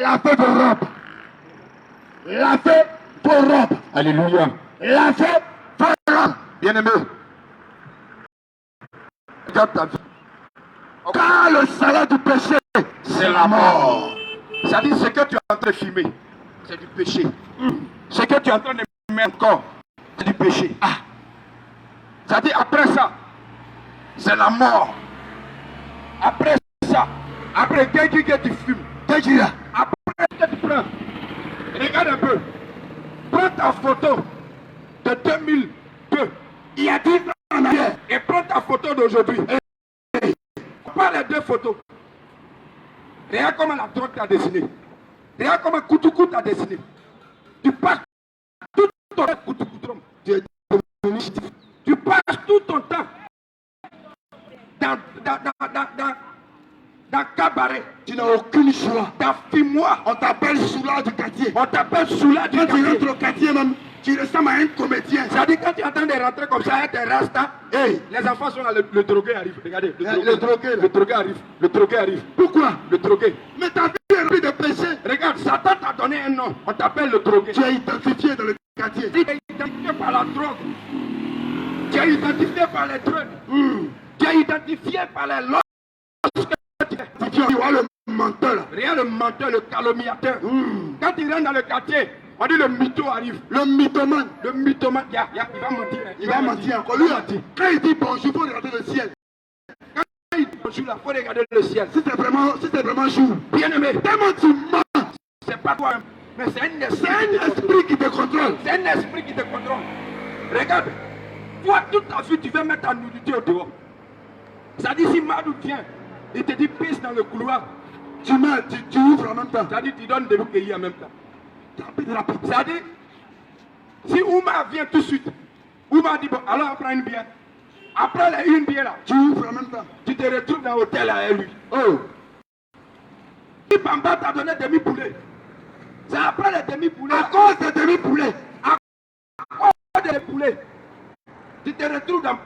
Lavez vos robes. Lavez vos robes. Alléluia. Lavez vos robes. Bien-aimé, regarde ta vie. Car le salaire du péché, C'est la mort. C'est-à-dire, ce que tu es en train de filmer, c'est du péché. Ce que tu es en train de mettre encore, c'est du péché. C'est-à-dire, après ça, c'est la mort. Après ça, après que tu fumes, après que tu prends, regarde un peu, prends ta photo de 2002, il y a 10 ans en arrière, et prends ta photo d'aujourd'hui. Pas les deux photos. Regarde comment la drogue t'a dessiné. Regarde comment Koutoukou t'a dessiné. Tu passes tout ton temps Koutoukoutrom. Tu passes tout ton temps dans cabaret. tu n'as aucune choix. Dans fumoir. On t'appelle Soula du quartier. On t'appelle Soula du Quand tu quartier. rentres au quartier même, tu ressembles à un comédien. Ça dit quand tu es en train de rentrer comme ça, avec tes rastas, Hey, les enfants sont là, le drogué arrive. Regardez, le drogué, là. le drogué arrive. Le drogué arrive. pourquoi? Le drogué. Mais ta vie est remplie de péché. Regarde, Satan t'a donné un nom. On t'appelle le drogué. Tu es identifié dans le quartier. Tu es identifié par la drogue. Tu es identifié par les drogues. Tu es identifié par les lois. Tu vois le menteur. Rien le menteur, le calomniateur. Quand il rentre dans le quartier, on dit le mytho arrive. Le mythomane. Le mythomane, il va mentir. hein. Il va mentir encore. Lui, quand il dit bonjour, il faut regarder le ciel. Quand il dit bonjour, il faut regarder le ciel. Si c'est vraiment jour. Bien aimé, Tellement tu mens. c'est pas toi, mais c'est un C'est un esprit qui te contrôle. C'est un esprit qui te contrôle. Regarde, toi, toute ta vie, tu veux mettre ta nudité au dehors. Ça dit, si Madou vient, il te dit pisse dans le couloir. Tu mens, tu ouvres en même temps. Ça dit, tu donnes des bouquets en même temps. Rapide. Ça dit, si Ouma vient tout de suite, Ouma dit, bon, alors on prend une bière. Après une bière là, Tu ouvres en même temps. tu te retrouves dans l'hôtel avec lui. Oh, Si Bamba t'a donné demi-poulet, c'est après les demi-poulets. à cause de demi-poulet. Des poulets, tu te retrouves dans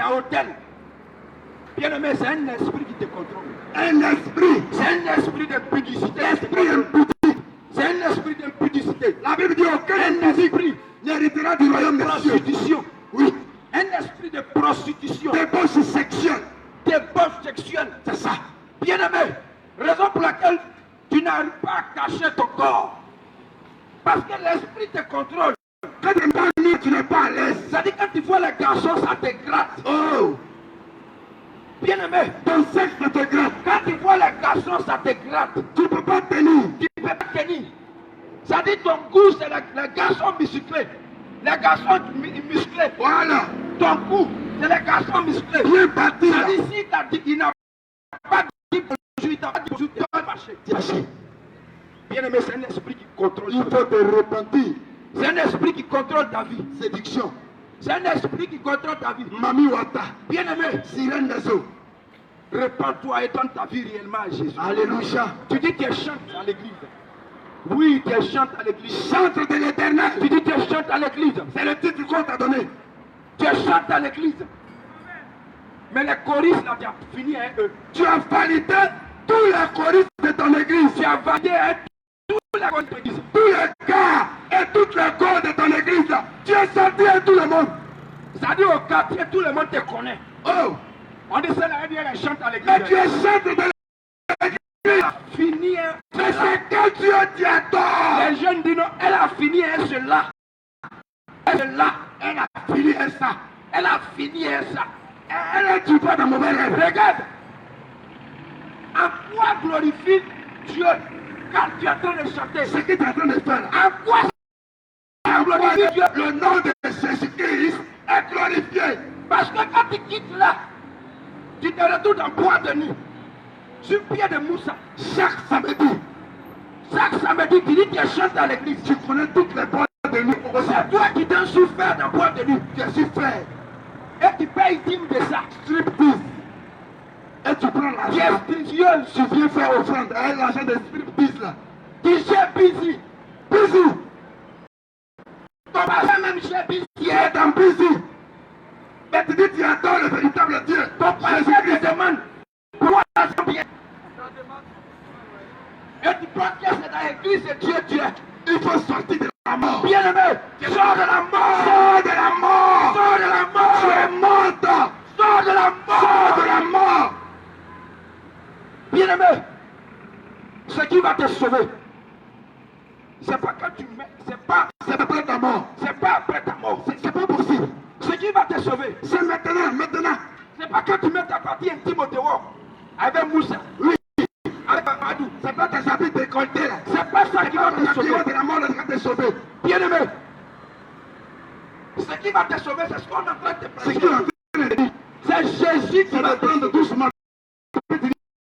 l'hôtel. Bien aimé, c'est un esprit qui te contrôle. Un esprit. C'est un esprit de pudicité. Esprit impudique. C'est un esprit d'impudicité. La Bible dit aucun Un impudique esprit n'héritera du royaume de des cieux. prostitution. Oui. Un esprit de prostitution. Débauche sexuelle. Débauche sexuelle. C'est ça. Bien aimé, raison pour laquelle tu n'arrives pas à cacher ton corps. Parce que l'esprit te contrôle. Quand tu n'es pas nu, tu n'es pas à l'aise. Ça dit quand tu vois les garçons, ça te gratte. Oh, Bien aimé, ton sexe ne te gratte. quand tu vois les garçons, ça te gratte. Tu ne peux pas tenir. Tu ne peux pas tenir. Ça dit ton goût, c'est les garçons musclés. Les garçons musclés. Voilà. Ton goût, c'est les garçons musclés. Bien bâti Ça là. dit si t'as dit, il n'a pas dit bonjour, il t'a pas dit bonjour, tu vas marcher. Caché. Bien aimé, c'est un esprit qui contrôle. Il faut te repentir. C'est un esprit qui contrôle ta vie. Séduction. C'est un esprit qui contrôle ta vie. Mami Wata. Bien aimé, Sirène des eaux. répands-toi et donne ta vie réellement à Jésus. Alléluia. Tu dis que tu chantes à l'église. Oui, tu chantes à l'église. Centre de l'éternel. Tu dis que tu chantes à l'église. C'est le titre qu'on t'a donné. Tu chantes à l'église. Mais les choristes, là, tu as fini avec eux. Tu as validé tous les choristes de ton église. Tu as validé avec tous les choristes de l'église. Tous les gars et toutes les corps de ton église là. Tu es sorti à tout le monde. C'est-à-dire au quartier, tout le monde te connaît. Oh. On dit ça, là, elle chante à Mais l'église. tu es centre de l'église. Elle a fini, hein. Mais c'est quel Dieu tu adores. Les jeunes disent non, elle a fini, elle se là. Elle se là, elle a fini, elle ça. Elle a fini, elle ça. Elle est du pas dans mon rêve. Regarde. En quoi glorifie Dieu quand tu es en train de chanter? Ce que tu es en train de faire là. En quoi ça glorifie Dieu? Le nom de Jésus-Christ est glorifié. Parce que quand tu quittes là, tu te retrouves dans bois de nuit, sur pied de Moussa. Chaque samedi, Chaque samedi, tu dis que tu chantes à l'église. tu connais toutes les boîtes de nuit. C'est toi qui t'en souffert dans bois de nuit. Je suis frère. Et tu payes dîme de ça. Striptease. Et tu prends l'argent. Prestigieux. Tu viens faire offrande avec l'argent de striptease là. Tu sais busy. Busy. Ton papa même chez busy. Tu es dans busy. Mais tu dis tu adores le véritable Dieu. Ton papa te demande pourquoi ça vient. Et tu penses que c'est dans l'église de Dieu, Dieu. Il faut sortir de la mort. Bien-aimé, sors de la mort. Sors de la mort. Sors de la mort. Tu es morte. Sors de la mort. Sors de la mort. Bien-aimé, ce qui va te sauver, c'est pas quand tu mets, c'est pas après ta mort. C'est pas après ta mort. C'est pas possible. Ce qui va te sauver, c'est maintenant, maintenant. C'est pas quand tu mets ta partie intime au dehors avec Moussa. Oui. Avec Amadou. C'est pas tes habits décolletés là. C'est pas ça qui va te sauver. De la mort qui va te sauver. Bien-aimé, ce qui va te sauver, c'est ce qu'on est en train de te prêcher. C'est Jésus qui va te sauver. Doucement.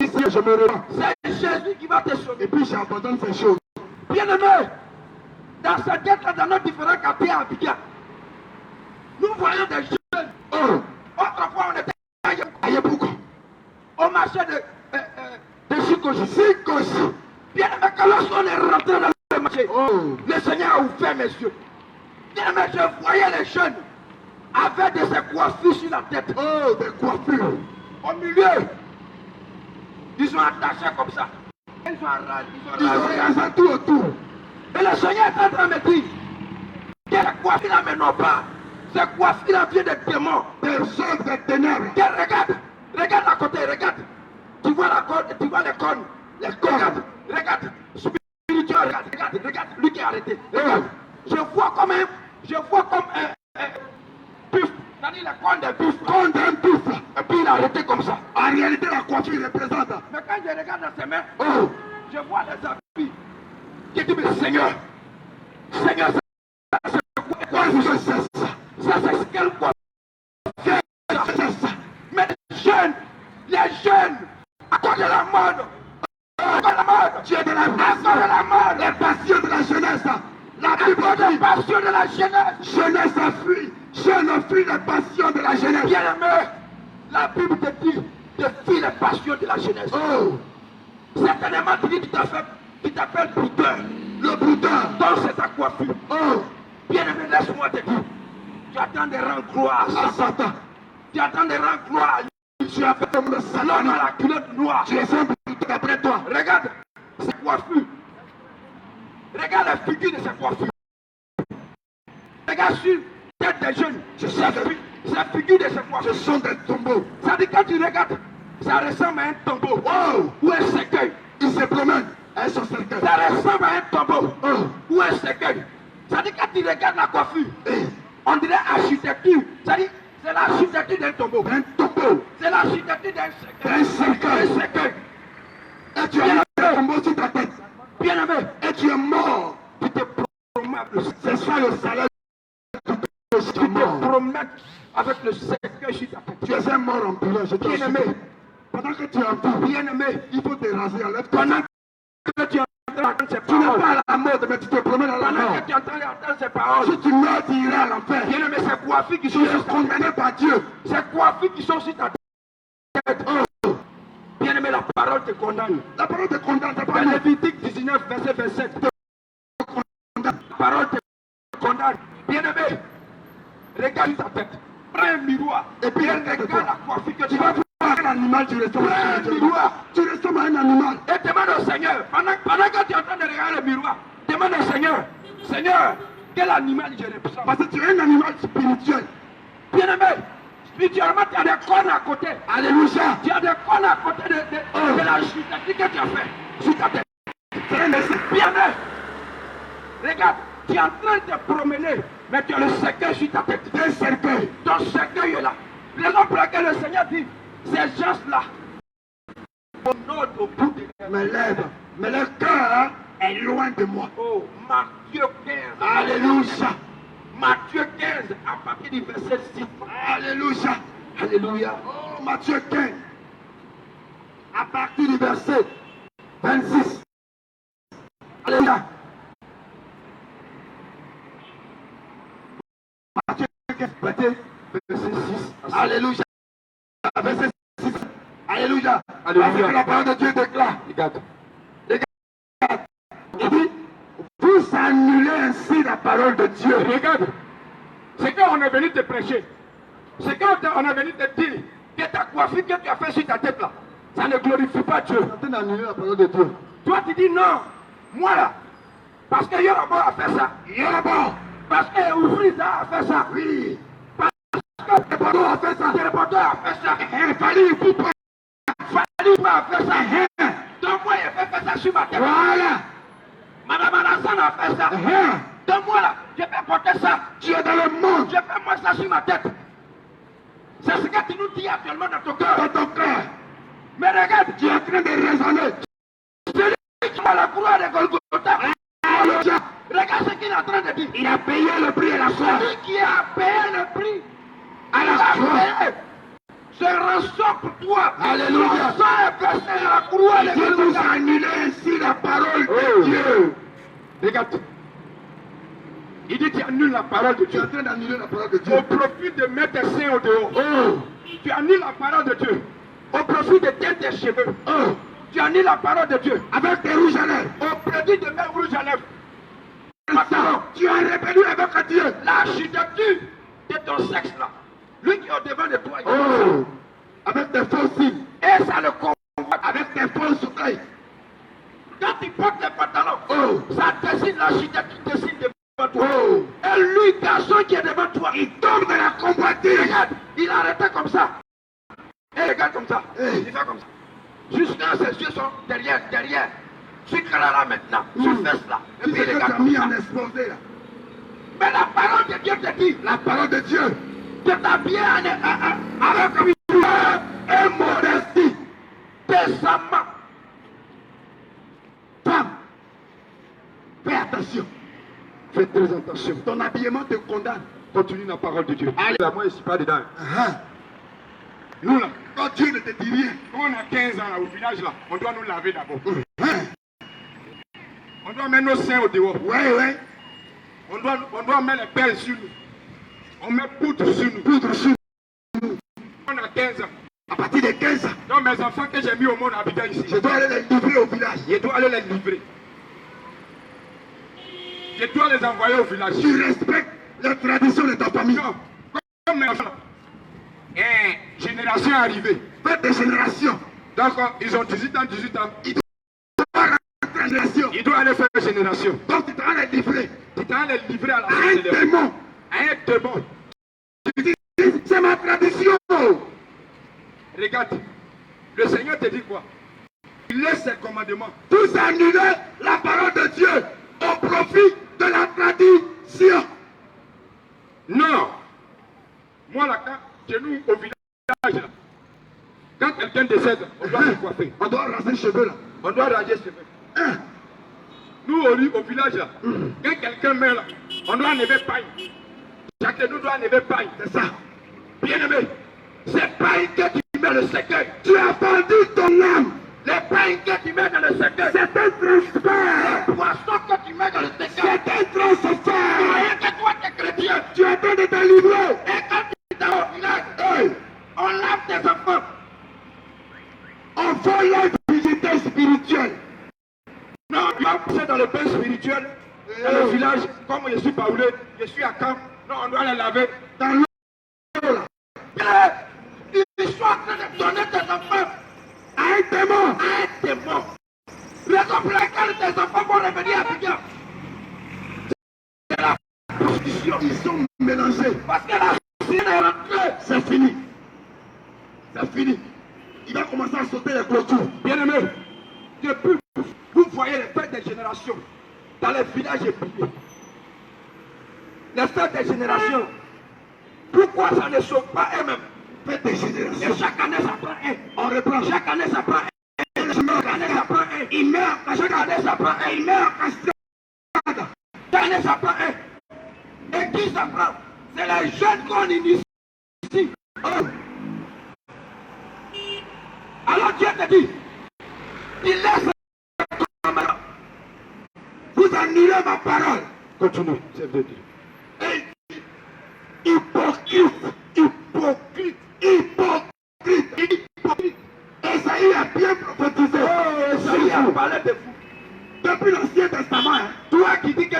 Je me relance. C'est Jésus qui va te sauver. Et puis j'abandonne ces choses. Bien-aimé, dans cette guerre, dans nos différents quartiers à Abidjan, nous voyons des jeunes. Oh. Autrefois, on était à Yepouko. On marchait de Chikoji. Chikoji. Bien-aimé, que lorsqu'on est rentré dans le marché, le Seigneur a ouvert mes yeux. Bien-aimé, je voyais les jeunes avec de ces coiffures sur la tête. Oh, des coiffures. Au milieu, ils ont attaché comme ça. Ils ont rasé tout autour. Et le Seigneur est en train de me dire que les coiffures là ne menant pas. Ces coiffures là viennent des démons. Des choses des ténèbres. Regarde à côté, regarde. Tu vois la corne, tu vois les cornes. Les cornes. Regarde. Spirituel, regarde. Lui qui est arrêté. Regarde. Je vois comme buff. C'est-à-dire les cornes de buff. Cornes d'un buff. Et puis il est arrêté comme ça. En réalité, la coiffure représente. Mais quand je regarde dans ses mains, je vois les habits. Je dis, mais Seigneur, c'est quoi ça? Ça, c'est quel quoi? Mais les jeunes, à cause de la mode, tu es de la mode, les passions de la jeunesse. La plupart des passions de la jeunesse. Jeunesse a fui. Jeune fuit les passions de la jeunesse. Bien aimé, la Bible te dit de fuir les passions de la jeunesse. Certainement, tu dis tu t'appelles brouteur. Le brouteur. Donc c'est ta coiffure. Bien aimé, laisse-moi te dire. Tu attends de rendre gloire à Satan. Tu attends de rendre gloire. Tu as fait comme le Satan à la culotte noire. Tu es un brouteur après toi. Regarde ces coiffures. Regarde la figure de ces coiffures. Regarde sur la tête des jeunes. Sa figure de ces coiffures. Ce sont des tombeaux. Ça dit quand tu regardes, ça ressemble à un tombeau. Ou un cercueil. Il se promène à son cercueil. Ça ressemble à un tombeau. Ou un cercueil. Ça dit quand tu regardes la coiffure, on dirait architecture. Ça dit c'est l'architecture d'un tombeau. Un tombeau. C'est l'architecture d'un cercueil. Un cercueil. Et tu as un tombeau sur ta tête. Bien aimé. Et tu es mort. Tu te promets. C'est ça le salaire. Tu te promets avec le cercueil sur ta tête. Tu es un mort en pilon. Bien aimé. Pendant que tu es en vie, bien aimé, il faut te raser. Pendant que tu es en train d'entendre ces paroles. Tu n'es pas à la mode, mais tu te promènes à la mort. Pendant que tu es en train d'entendre ces paroles. Si tu meurs, tu iras à l'enfer. Bien aimé, ces coiffures qui sont sur ta condamné par Dieu. Ces coiffures qui sont sur ta tête. Bien aimé, la parole te condamne. La parole te condamne. Dans Lévitique 19, verset 27. La parole te condamne. Bien aimé, regarde ta tête. Prends un miroir. Et puis regarde la coiffure que tu vas voir. Un animal, tu ressembles à un miroir. Tu ressembles à un animal. Et demande au Seigneur, pendant que tu es en train de regarder le miroir, demande au Seigneur, Seigneur, quel animal je représente? Parce que tu es un animal spirituel. Bien aimé, spirituellement, tu as des cornes à côté. Alléluia. Tu as des cornes à côté de la chute que tu as fait sur ta tête. Bien aimé, regarde, tu es en train de te promener, mais tu as le cercueil sur ta tête. Un cercueil. Ton cercueil est là. Raison pour laquelle le Seigneur dit, ces gens-là, au bout de mes lèvres, mais leur cœur est loin de moi. Matthieu 15. Alléluia. Matthieu 15, à partir du verset 6. Alléluia. Alléluia. Matthieu 15, à partir du verset 26. Alléluia. Matthieu 15, verset 6. Alléluia. Verset 6. Alléluia. Parce que la parole de Dieu déclare. Regarde. Il dit, vous annulez ainsi la parole de Dieu. Regarde. C'est quand on est venu te prêcher. C'est quand on est venu te dire que ta coiffure que tu as fait sur ta tête là, ça ne glorifie pas Dieu. Tu as annulé la parole de Dieu. Toi, tu dis non. Moi là, parce que Yoruba a fait ça. Yoruba. Parce que Oufrisa a fait ça. Oui. Parce que Terepodo a fait ça. Terepodo a fait ça. Fali Poupa. Fali Poupa a fait ça. Donc moi, il fait ça sur ma tête. Voilà. Madame Alassane a fait ça. Donc moi là, je peux porter ça. Tu es dans le monde. Je peux mettre ça sur ma tête. C'est ce que tu nous dis actuellement dans ton cœur. Dans ton cœur. Mais regarde, Tu es en train de raisonner. celui qui a la croix de Golgotha. Alléluia. Regarde ce qu'il est en train de dire. Il a payé le prix à la croix. Celui qui a payé le prix À la croix. se ressort pour toi. Alléluia. Son sang est versé à la croix de Dieu nous Golgotha. a annulé ainsi la parole de Dieu. Regarde. Il dit tu annules la parole de Tu es Dieu en train d'annuler la parole de Dieu. au profit de mettre tes seins au dehors. Oh. Tu annules la parole de Dieu au profit de teindre tes cheveux. Oh. Tu annules la parole de Dieu Avec tes rouges à lèvres. au profit de mettre rouge à lèvres. Maintenant, tu as rébellion avec Dieu. L'architecture de ton sexe là, lui qui est au devant de toi, il Oh. Avec tes faux signes. et ça le convoite. Avec tes faux sourcils. Quand tu portes les pantalons, Oh. ça dessine l'architecture, dessine devant toi. Oh. Et lui, garçon qui est devant toi, Il tombe dans la combattue. regarde, il a arrêté comme ça. Et regarde comme ça. Hey. Il fait comme ça. Jusqu'à ses yeux sont derrière. Sur là maintenant, sur fesse là. Et Tu puis sais il que tu regarde as comme mis ça. en exposé là. Mais la parole de Dieu te dit, La parole de Dieu. de t'habiller avec Comme une et modestie. décemment. Femme, fais attention. Fais très attention. Ton habillement te condamne. Continue la parole de Dieu. Allez, moi je ne suis pas dedans. Nous là, quand Dieu ne te dit rien, Quand on a 15 ans là, au village là, on doit nous laver d'abord. hein? On doit mettre nos seins au dehors. Ouais. On doit mettre les perles sur nous. On met poudre sur nous. Poudre sur. On a 15 ans. À partir de 15 ans, Donc mes enfants que j'ai mis au monde habitant ici, je dois aller les livrer au village. je dois aller les livrer. Je dois les envoyer au village. Tu respectes les traditions de ta famille. Non, comme mes enfants. Et génération arrivée. Faites des générations. Donc ils ont 18 ans. Tu dois rentrer en génération. Ils doivent aller faire une génération. Donc tu dois les livrer Tu dois les livrer à la à un société. démon. À un démon. Tu dis, c'est ma tradition. Regarde, le Seigneur te dit quoi? Il laisse ses commandements. Vous annulez la parole de Dieu au profit de la tradition. Non. Moi là, quand chez nous au village là, quand quelqu'un décède, on doit se coiffer. On doit raser les cheveux là. On doit ranger ses cheveux. Hein? Nous au village là, quand quelqu'un meurt là, on doit enlever paille. Chacun de nous doit enlever paille. C'est ça. Bien aimé, c'est paille que tu mets le cercueil. Tu as vendu ton âme. Les pailles que tu mets dans le cercueil. C'est un transfert. Les poissons que tu mets dans le cercueil. C'est un transfert. Rien que toi t'es chrétien. Tu es en train de te livrer. Et quand tu es au village, Hey, on lave tes enfants. on vole la visite spirituelle. Non, tu vas pousser dans le bain spirituel, dans le village, comme je suis Paoulé, je suis à Camp. Non, on doit les laver. Dans l'eau là. Ils sont en train de donner tes enfants À un démon. à un démon. Raison pour laquelle tes enfants vont revenir à Abidjan. C'est la prostitution. Ils sont mélangés. Parce que la sienne est rentrée. C'est fini. C'est fini. Il va commencer à sauter les clôtures. Bien aimé, depuis, vous voyez les fêtes des générations dans les villages épillés. Les fêtes des générations. Pourquoi ça ne sauve pas eux-mêmes? Faites des Et générations. chaque année ça prend un. On reprend. Chaque année ça prend un. Chaque année ça prend un. Il meurt. Chaque année ça prend un. Il meurt en cascade. Chaque année ça prend un. Et qui ça prend? C'est les jeunes qu'on initie ici. Alors Dieu te dit, il laisse comme ça. Vous annulez ma parole. Continue, c'est de Dieu. Et hypocrite. Hypocrite. Hypocrite. Hypocrite. Esaïe a bien prophétisé. Esaïe a parlé de vous. Depuis l'Ancien Testament. Hein. Toi qui dis que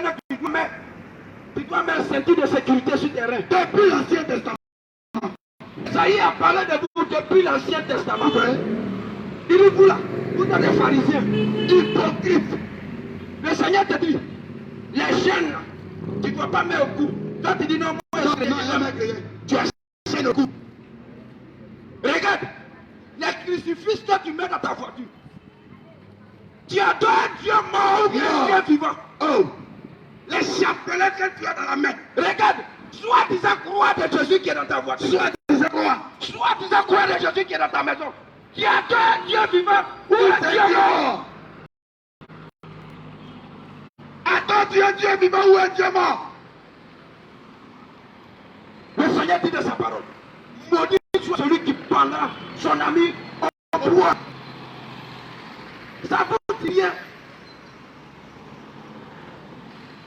tu dois mettre un ceinture de sécurité sur tes reins. Depuis l'Ancien Testament. Esaïe a parlé de vous depuis l'Ancien Testament. Il dit, vous là, vous êtes des pharisiens, hypocrites. Le Seigneur te dit, les chaînes, tu ne dois pas mettre au cou. Toi, tu dis non, moi, tu as chaîne au cou. Regarde, les crucifixes que tu mets dans ta voiture. Tu adores Dieu mort ou bien Dieu vivant. Oh, les chapelets que tu as dans la main. Regarde, soi-disant croix de Jésus qui est dans ta voiture. Soi-disant croix de Jésus qui est dans ta maison. Tu adores Dieu vivant ou Dieu mort. Attends Dieu vivant ou un Dieu mort. Le Seigneur dit de sa parole, maudit soit celui qui prendra son ami au bois. Ça vaut rien.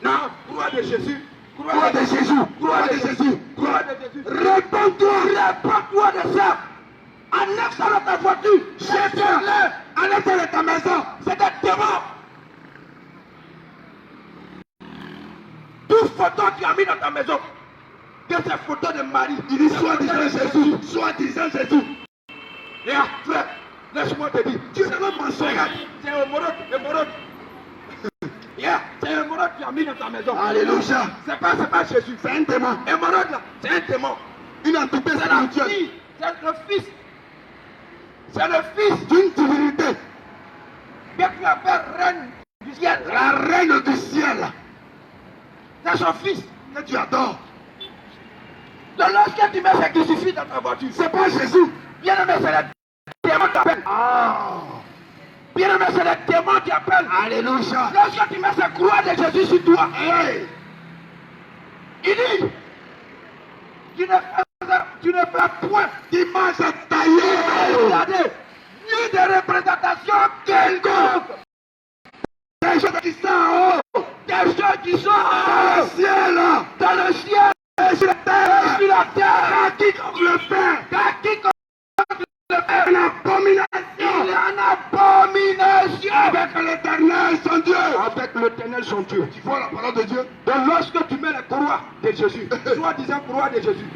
Non, croix de Jésus. Croix de Jésus. Croix de Jésus. Croix de Jésus. Réponds-toi de ça. Annexe ça dans ta voiture. Jette-le. Annexe ça dans ta maison. C'est des démons. Toute photo que tu as mis dans ta maison, que ces photos de Marie, il dit soi-disant Jésus, soi-disant Jésus. Et après, laisse-moi te dire, tu sais même mensonge. C'est un morote. C'est un morote que tu as mis dans ta maison. Alléluia. C'est pas Jésus, c'est un démon. Un morote là, c'est un démon. Une entité spirituelle. C'est le fils. C'est le fils d'une divinité. Que tu appelles reine du ciel. La reine du ciel. C'est son fils que tu adores. Donc lorsque tu mets ce crucifix dans ta voiture, c'est pas Jésus. Bien aimé, c'est le démon qui appelle. Bien aimé, c'est le démon qui appelle. Alléluia. Lorsque tu mets cette croix de Jésus sur toi, il dit, tu ne fais point d'image taillée, regardez, ni de représentation quelconque. Des choses qui sont en haut, des choses qui sont dans le ciel, sur la terre, quiconque le fait, une abomination, avec l'Éternel son Dieu. Avec l'Éternel son Dieu. Tu vois la parole de Dieu. Donc lorsque tu mets la croix de Jésus, soi-disant croix de Jésus,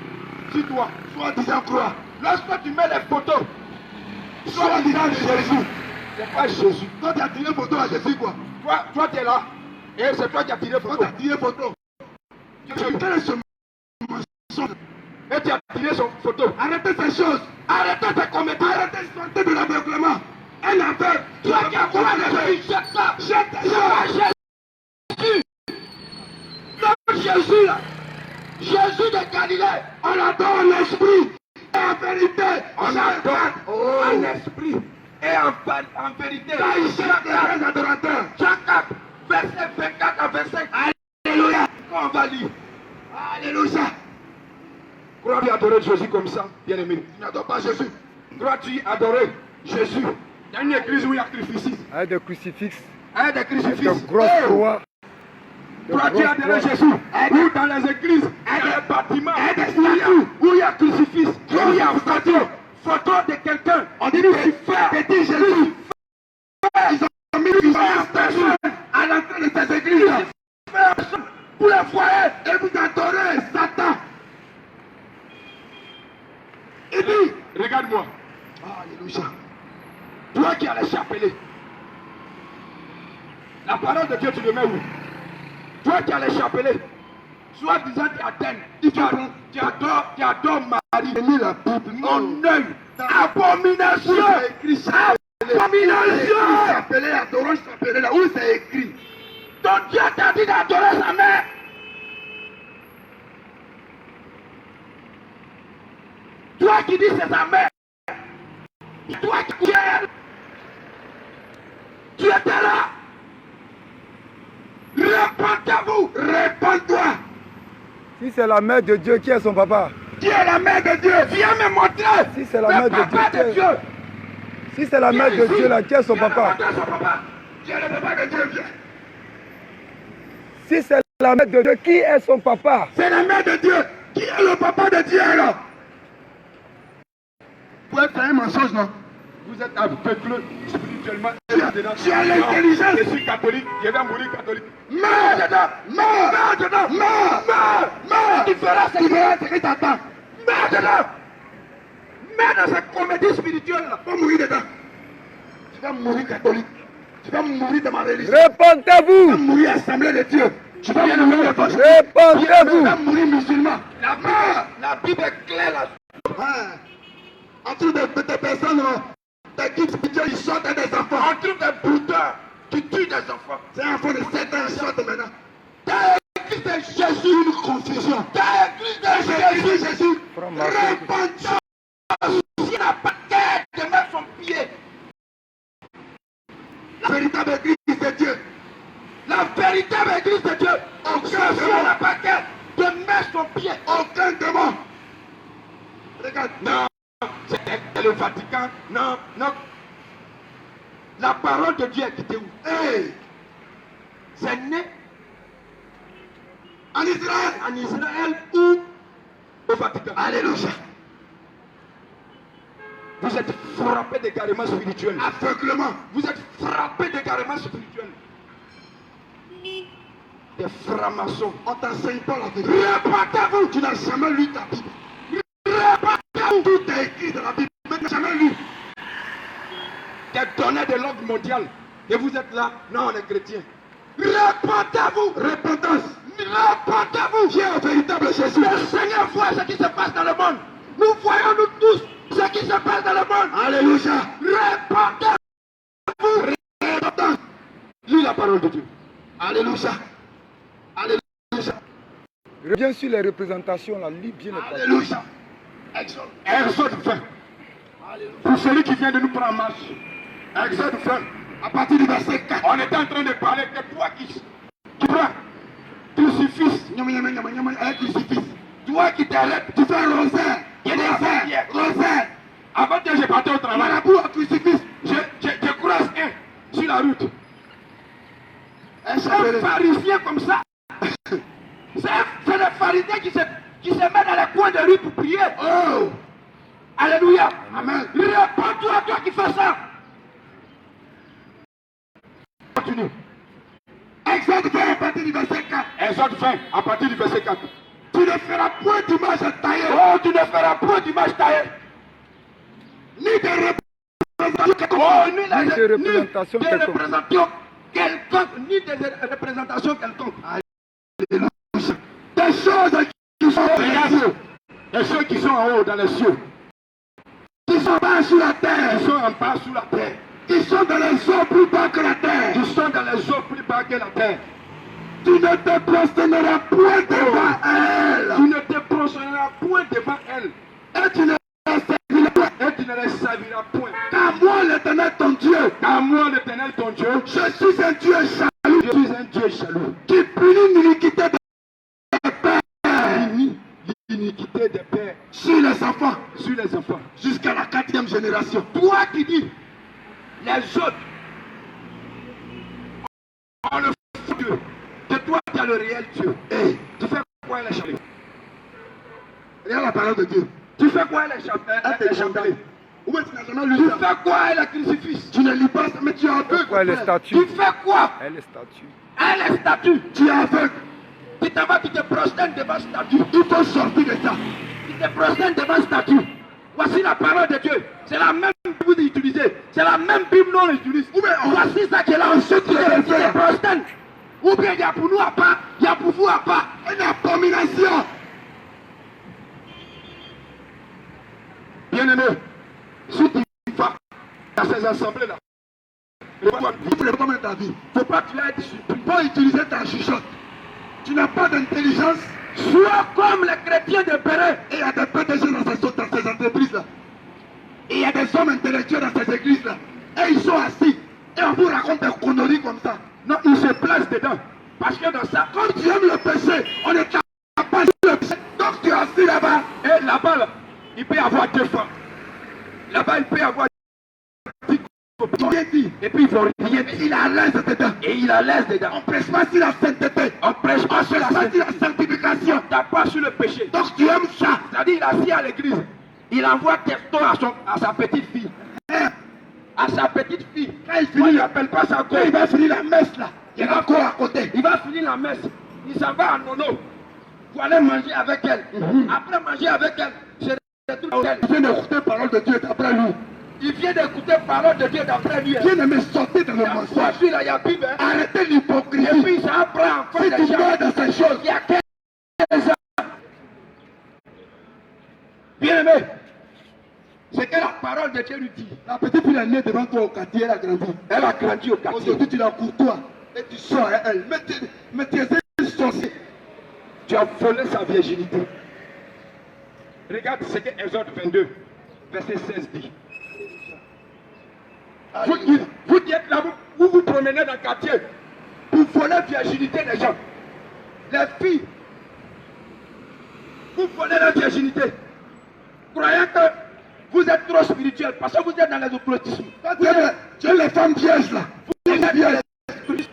sur toi, soi-disant croix, lorsque tu mets les photos, soi-disant Jésus, c'est pas Jésus. Toi tu as tiré photo à Jésus quoi. Toi tu es là, et c'est toi qui as tiré photo. Toi tu as tiré photo. Et tu as tiré son photo. Arrêtez ces choses. Arrêtez ces commentaires. Arrêtez de sortir de l'aveuglement. Un aveugle. Toi qui as croix de Jésus, jette ça. Jette ça. Jésus. Non, Jésus là. Jésus de Galilée. On adore en esprit et en vérité. On adore en esprit et en vérité. Jean 4, verset 24 à 25. Alléluia. On va lire. Alléluia. Crois-tu adorer Jésus comme ça, bien-aimé? Tu n'adores pas Jésus. Crois-tu adorer Jésus? Il y a une église où il y a crucifix. Avec des crucifixes. Avec des crucifix. Avec de grosses croix. Crois-tu adorer Jésus? Ou dans les églises, il y a des bâtiments où il y a crucifix, où il y a photo de quelqu'un. On dit Lucifer, petit Jésus. Ils ont mis Lucifer à l'entrée de ces églises. Pour les foyers, et vous adorez Satan. Il dit, regarde-moi. Alléluia. Toi qui as les chapelets. La parole de Dieu, tu le mets où? Toi qui as les chapelets. Soit disant Athènes, tu adores Marie. Mon œil. Abomination. Abomination. Chapelet, adorons chapelet là où c'est écrit. Donc Dieu t'a dit d'adorer sa mère. Toi qui dis c'est sa mère. Toi qui es. Tu étais là. Répandez-vous. Répands-toi. Si c'est la mère de Dieu, qui est son papa? Qui est la mère de Dieu? Viens me montrer. Si c'est la mère de Dieu, si c'est la mère de Dieu là, qui est son papa? Qui est le papa de Dieu? Viens. Si c'est la mère de Dieu, qui est son papa? C'est la mère de Dieu. Qui est le papa de Dieu alors? Vous pouvez faire un mensonge, non? Vous êtes aveugleux spirituellement. Tu as l'intelligence. Je suis catholique, je vais mourir catholique. Meurs dedans! Meurs dedans! Meurs! Tu feras ce qui t'attend. Meurs dedans! Meurs dans cette comédie spirituelle là. Pas mourir dedans. Tu vas mourir catholique. Tu vas mourir de ma religion. Tu Répentez-vous. vas mourir assemblée de Dieu. Tu vas mourir de Tu Répentez-vous. vas mourir musulman. La Bible est claire là. Entre des personnes des guides spirituels, ils sortent des enfants. Entre des brouteurs qui tuent des enfants. C'est un enfant de 7 ans, ils sortent maintenant. Dans l'église de Jésus, une confusion. Dans l'église de Jésus, repentance. Il n'a pas terre de mettre son pied. La véritable église de Dieu. La véritable église de Dieu. Aucun démon n'a pas terre de mettre son pied. Aucun démon. Regarde. Non, c'est le Vatican. Non, non. La parole de Dieu est quittée où? Hey. C'est né en Israël ou au Vatican. Alléluia. Vous êtes frappé d'égarement spirituel. Aveuglement. Vous êtes frappé d'égarement spirituel. Des francs-maçons. On t'enseigne pas la vérité. Répentez-vous. Tu n'as jamais lu ta Bible. Répentez-vous. Tout est écrit dans la Bible. Mais tu n'as jamais lu. Des données de l'ordre mondial. Et vous êtes là. Non, les chrétiens. Répentez-vous. Repentance. Répentez-vous. Qui est un véritable Jésus. Le Seigneur voit ce qui se passe dans le monde. Nous voyons nous tous ce qui se passe dans le monde. Alléluia. Répentez-vous. Repentance. Lis la parole de Dieu. Alléluia. Alléluia. Reviens sur les représentations, là, lis bien les paroles. Alléluia. Exode 20. Pour celui qui vient de nous prendre en marche. Exode 20. À partir du verset 4. On était en train de parler de toi qui prends crucifix. Un crucifix. Toi qui t'arrêtes, tu fais un rosaire. Rosaire. Avant que je partais au travail, Marabout à crucifix. je croise un sur la route. Un pharisien comme ça. C'est le pharisien qui se met dans les coins de rue pour prier. Oh. Alléluia. Amen. Réponds-toi à toi qui fais ça. Continue. Exode 20 à partir du verset 4. Exode 20 à partir du verset 4. Tu ne feras point d'image taillée. Oh, tu ne feras point d'image taillée. Ni de représentation. Oh, Ni de représentation quelconque. Ni de représentation quelconque. Alléluia. Des choses qui sont dans les cieux. Des choses qui sont en haut dans les cieux. Qui sont bas sur la terre. Qui sont en bas sous la terre. Qui sont dans les eaux plus bas que la terre. Qui sont dans les eaux plus bas que la terre. Tu ne te prosterneras point devant elle. Tu ne te prosterneras point devant elle. Et tu ne les serviras point. Car moi l'Éternel ton Dieu. Car moi l'Éternel ton Dieu. Je suis un Dieu jaloux. Je suis un Dieu jaloux. Qui punit l'iniquité des pères. L'iniquité des pères. Sur les enfants. Sur les enfants. Jusqu'à la 4e génération. Toi qui dis, les autres, on le fou Dieu. Que toi tu as le réel Dieu. Et tu fais quoi les chambelés? Regarde la parole de Dieu. Tu fais quoi les chambelés? Où est-ce que tu n'as jamais lu Tu ça? fais quoi la crucifix? Tu ne lis pas ça, mais tu es aveugle. Pourquoi les statues? Tu fais quoi? Elle est statue. Elle est statue. Tu es aveugle. Tu t'en vas, tu te prosternes devant statue. Il faut sortir de ça. Tu te prosternes devant statue. Voici la parole de Dieu. C'est la même Bible que vous utilisez. C'est la même Bible que nous utilisons. Voici ça qui est là. On se te prosterne. Ou bien il y a pour nous à part, il y a pour vous à part. Une abomination. Bien-aimé, si tu vas dans ces assemblées-là, il faut pas mettre ta vie. il ne faut pas que tu aies surpris. Pour utiliser ta chuchote. Tu n'as pas d'intelligence. Sois comme les chrétiens de Bénin. Et il y a des PDG dans ces entreprises-là. Et il y a des hommes intellectuels dans ces églises-là. Et ils sont assis. Et on vous raconte des conneries comme ça. Non, ils se placent dedans. Parce que dans ça, comme tu aimes le péché, on est capable de le péché. Donc tu es assis là-bas. Et là-bas, là, il peut y avoir 2 femmes. Là-bas, il peut y avoir rien dit. Et puis ils vont rien dire. Il est à l'aise dedans. Et il est à l'aise dedans. On prêche pas sur la sainteté. On prêche pas sur la sanctification. On tape pas sur le péché. Donc tu aimes ça. C'est-à-dire, il est assis à l'église. Il envoie texto à sa petite fille. À sa petite fille. Quand il finit, il n'appelle pas sa go. Il va finir la messe là. Il y a encore à côté. Il va finir la messe. Il s'en va en nono. Pour aller manger avec elle. Après manger avec elle, c'est tout. Tu viens d'écouter la parole de Dieu d'après lui. Il vient d'écouter parole de Dieu d'après lui. Bien aimé, sortez de nos mensonges. Voici là, il y a Bible. Arrêtez l'hypocrisie. Et puis ça apprend encore Si les tu gens. vas dans ces choses, Il y a 15 ans. Bien aimé, c'est que la parole de Dieu lui dit. la petite fille est née devant toi au quartier, elle a grandi. Elle a grandi au quartier. Aujourd'hui, tu la courtois et tu sors à elle. Mais tu es un sorcier. Tu as volé sa virginité. Regarde ce que Exode 22, verset 16 dit. Vous dites là, vous vous promenez dans le quartier pour voler la virginité des gens. Les filles, vous volez la virginité. Croyant que vous êtes trop spirituel parce que vous êtes dans les occultismes. Tu es les femmes pièges là. Vous êtes pièges.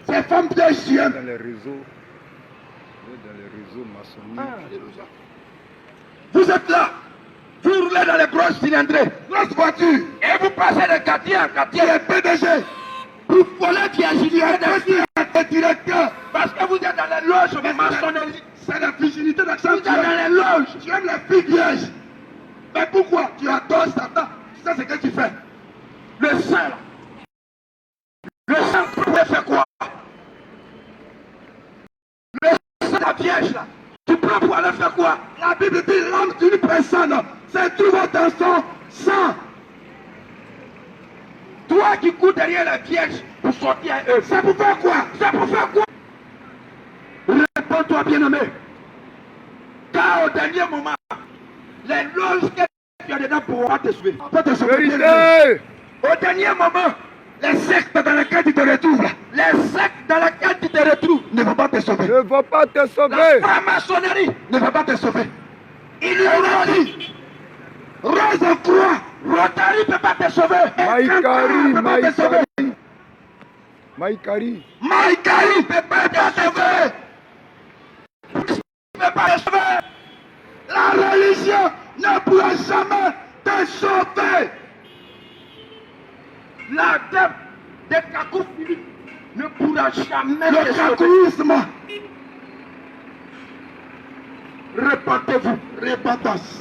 Ces femmes pièges, tu aimes. Dans les réseaux. Dans les réseaux maçonniques. Vous êtes là, vous roulez dans les grosses cylindrées, Grosse voiture. et vous passez de quartier en quartier. Tu es PDG. Vous volez la virginité des filles Tu es directeur. parce que vous êtes dans les loges de maçonnerie. C'est la virginité Vous d'accent. êtes dans les loges. Tu aimes les filles pièges. Mais pourquoi tu adores Satan? Ça, c'est ce que tu fais. Le sang là. Le sang pouvait faire quoi? Le sang de la vierge là. Tu prends pour aller faire quoi? La Bible dit l'âme d'une personne se trouve dans son sang. Toi qui cours derrière la vierge pour sortir à eux. C'est pour faire quoi? C'est pour faire quoi? Réponds-toi bien aimé. Car au dernier moment, les loges que tu as dedans pourront te sauver. Pas te sauver, bien aimé. Vérité! Au dernier moment, Les sectes dans lesquels tu te retrouves là les sectes dans lesquels tu te retrouves, ne vont pas te sauver. Ne va pas te la sauver! franc-maçonnerie, Ne va pas te sauver. Illuminati, Rose en croix. Rotary ne peut pas te sauver. Maïkari, ne peut pas te sauver. Maïkari. Maïkari ne peut pas te sauver. Ne peut pas te sauver. La religion ne pourra jamais te sauver. La dette des Kakou Philippe ne pourra jamais te Le sauver. kakouisme. Répentez-vous. Repentance.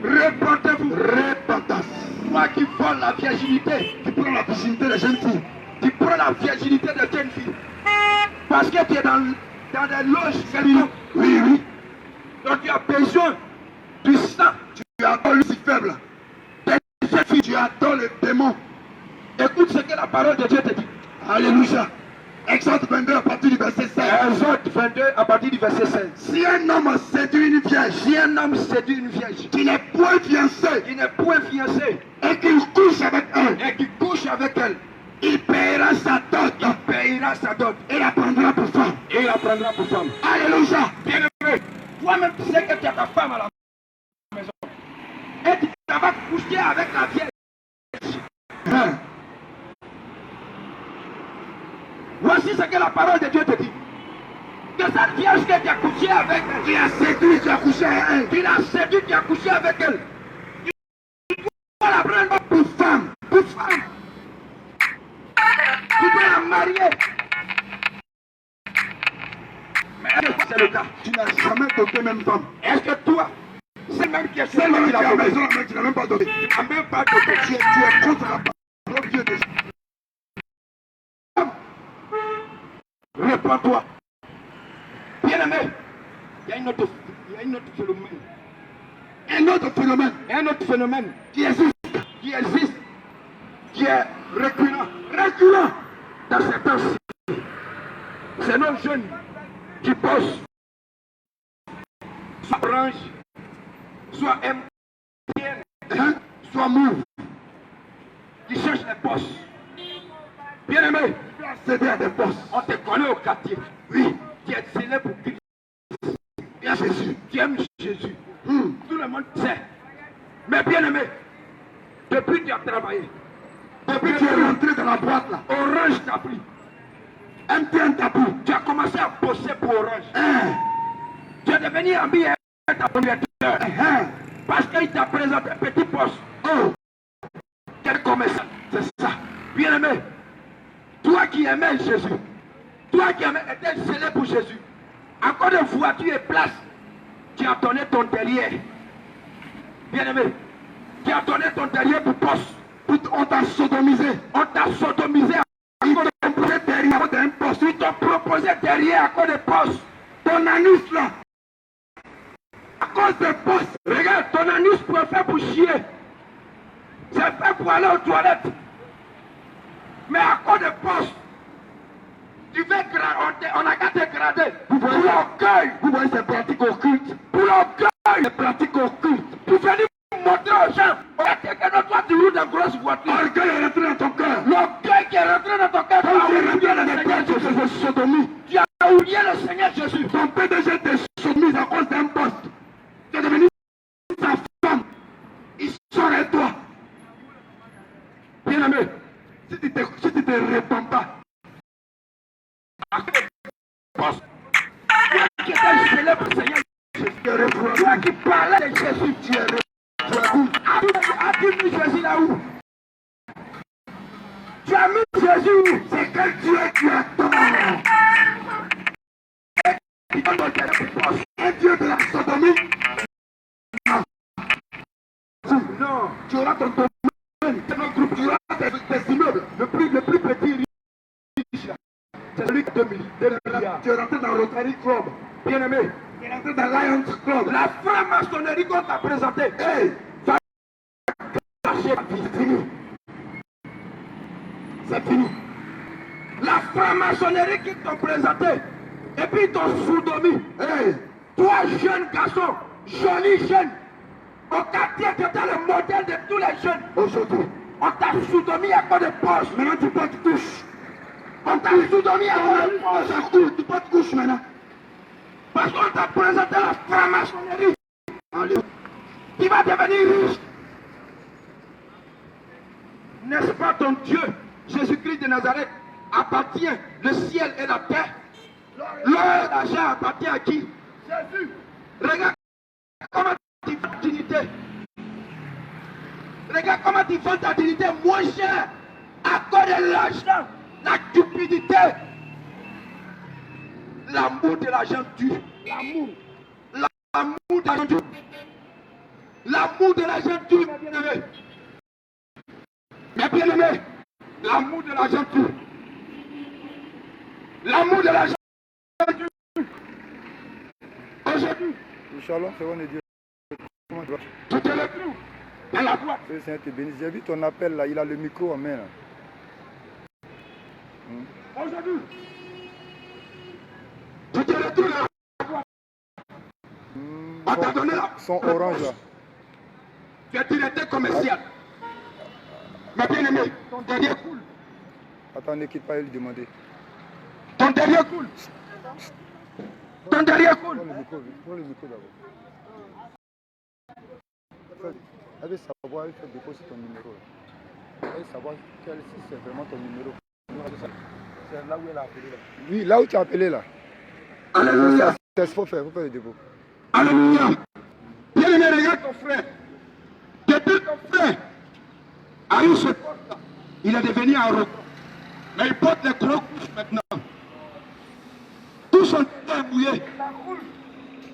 Répentez-vous. Repentance. Toi qui voles la virginité, Tu prends la virginité des jeunes filles. tu prends la virginité de jeunes filles. Parce que tu es dans des loges quelconques. Oui, oui. Donc tu as besoin du sang. Tu adores Lucifer là. Des jeunes filles. Tu adores les démons. Écoute ce que la parole de Dieu te dit. Alléluia. Exode 22 à partir du verset 16. Exode 22 à partir du verset 16. Si un homme séduit une vierge Si un homme séduit une vierge qui n'est point fiancé qui n'est point fiancée et qu'il couche avec elle, et qui couche avec elle, il paiera sa dot il payera sa dot et la prendra pour femme. et la prendra pour femme. Alléluia. Bien aimé, toi-même tu sais que tu as ta femme à la maison. Et tu vas coucher avec la vierge. Hein? Voici ce que la parole de Dieu te dit. Que cette vierge que tu as couché avec elle, Tu as séduit, tu as couché avec elle tu l'as séduite, tu as couché avec elle. Tu dois la prendre pour femme. pour femme. Tu dois la marier. Mais est-ce que c'est le cas? Tu n'as jamais doté même femme. Est-ce que toi, c'est même qui est C'est l'homme qui qui est à l'a la donné? maison, la mère, tu n'as même pas doté. Tu n'as même pas doté. Tu es contre la parole de Dieu déjà. Réponds-toi. Bien aimé, il y a une autre phénomène. Un autre phénomène Un autre phénomène qui existe. qui existe, qui est récurrent dans ces temps-ci. C'est nos jeunes qui bossent, soit Orange, soit MTN, Hein? Sois mou. qui cherchent les postes. Bien aimé, Tu as cédé à des postes. on te connaît au quartier. Oui. Tu es célèbre pour Christ. Bien Jésus. Tu aimes Jésus. Hum. Tout le monde sait. Mais bien aimé, depuis que tu as travaillé, Depuis que tu es rentré dans la boîte là, Orange t'a pris. MTN t'a pris. Tu as commencé à bosser pour Orange. Hein? Tu es devenu ami et ta première. Hein? Parce qu'il t'a présenté un petit poste. Oh. Quel commerçant. C'est ça. Bien aimé, toi qui aimais Jésus, toi qui aimais, étais célèbre pour Jésus, encore une voiture et place, tu as donné ton derrière. Bien aimé, tu as donné ton derrière pour poste, On t'a sodomisé. On t'a sodomisé à cause Ils t'ont proposé derrière d'un poste. Ils t'ont proposé derrière à cause des postes. Ton anus là. À cause des postes. Regarde, ton anus préfère pour chier. C'est fait pour aller aux toilettes. Mais à cause des postes, tu veux on a qu'à te grader. Vous voyez l'orgueil. Vous voyez ces pratiques occultes. Pour l'orgueil. Ces pratiques occultes. Pour venir montrer aux gens. Regarde, toi tu roules dans une grosse voiture. L'orgueil est rentré dans ton cœur. L'orgueil qui est rentré dans ton cœur. Tu Quand as tu es oublié rentré dans le les Seigneur plans de Jésus. cette sodomie, Tu as oublié le Seigneur Jésus. ton PDG t'est soumis à cause d'un poste. Tu es devenu sa femme. Il sort de toi. Bien aimé, si tu te répands pas, Poste. Toi qui étais célèbre Seigneur Jésus. Toi qui parlais de Jésus. tu es refroidi. As-tu mis Jésus là où? Tu as mis Jésus où? C'est quel Dieu qui a tort. Un Dieu de la sodomie. Non. Tu auras ton domaine, ton groupe, tu auras tes immeubles. Le plus petit riche, c'est celui qui a 2 milliards. Tu es rentré dans Rotary Club. Bien aimé, Tu es rentré dans Lions Club. la franc-maçonnerie qu'on t'a présentée, Hey, va cacher la vie. c'est fini. C'est fini. La franc-maçonnerie qu'ils t'ont présentée, et puis ils t'ont sodomi. Hey, Toi, jeune garçon, joli jeune, au quartier, tu étais le modèle de tous les jeunes. aujourd'hui, On t'a sodomi à cause de poche. maintenant tu portes couche. On t'a sodomi à cause de poche. Ça coule, tu portes couche maintenant. Parce qu'on t'a présenté la franc-maçonnerie. Alléluia. Qui va devenir riche. N'est-ce pas ton Dieu, Jésus-Christ de Nazareth, appartient le ciel et la terre? L'or et l'argent appartient à qui? Jésus. Regarde comment tu vends ta dignité. Regarde comment tu vends ta dignité moins cher à cause de l'argent, la cupidité. L'amour de l'argent tue. L'amour de l'argent tue. L'amour de l'argent tue, mes bien-aimés. Mes bien-aimés, l'amour de l'argent tue. L'amour de l'argent tue. Aujourd'hui, Inch'Allah, c'est bon de Dieu. Comment tu vas? tu te le trouves dans la boîte. Que le Seigneur te bénisse. J'ai vu ton appel là, il a le micro en main là. Aujourd'hui, tu te retrouves dans la boîte. On t'a donné la Son orange là. Tu es directeur commercial. Mais bien aimé, ton derrière coule. Attends, ne quitte pas, il lui demander. Ton derrière coule. Ton derrière coule. Prends le micro d'abord. Elle veut savoir, elle fait déposer ton numéro. Elle veut savoir si c'est vraiment ton numéro. C'est là où elle a appelé là. Oui, là où tu as appelé là. Alléluia. Il faut faire le dépôt. Alléluia. Bien aimé, regarde ton frère. Depuis ton frère a eu ce poste-là, il est devenu un roc. Mais il porte les gros couches maintenant. Tout son temps est mouillé.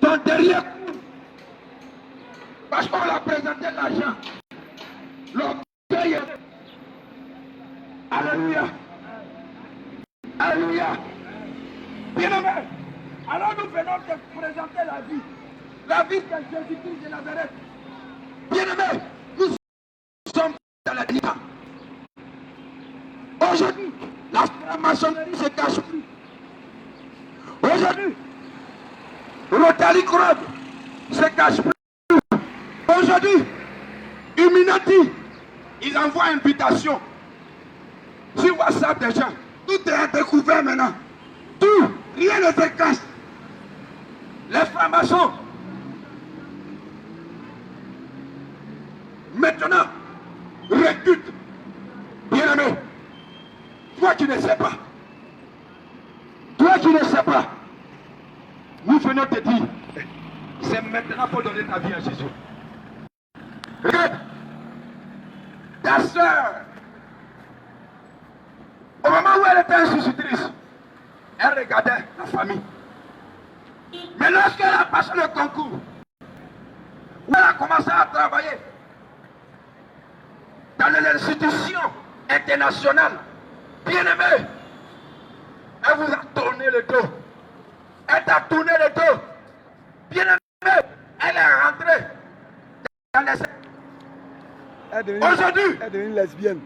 Ton derrière coule. Parce qu'on l'a présenté l'argent. L'orgueil est... Alléluia. Alléluia. Bien aimé, alors nous venons te présenter la vie. La vie de Jésus-Christ de Nazareth. Bien aimé, nous sommes dans la nuit. Aujourd'hui, la franc-maçonnerie se cache plus. Aujourd'hui, Rotary Club se cache plus. Aujourd'hui, Illuminati, ils envoient invitation sur WhatsApp des gens. Tout est découvert maintenant. Tout, rien ne se cache. Les francs-maçons, maintenant, recrutent. Bien aimé, toi qui ne sais pas, nous venons te dire, c'est maintenant pour donner ta vie à Jésus. Regarde, ta soeur, au moment où elle était institutrice, elle regardait la famille. Mais lorsqu'elle a passé le concours, où elle a commencé à travailler, ta dans les institutions internationales. Bien-aimé, elle vous a tourné le dos. Elle t'a tourné le dos. Bien-aimé, elle est rentrée dans les... Aujourd'hui, elle est devenue lesbienne.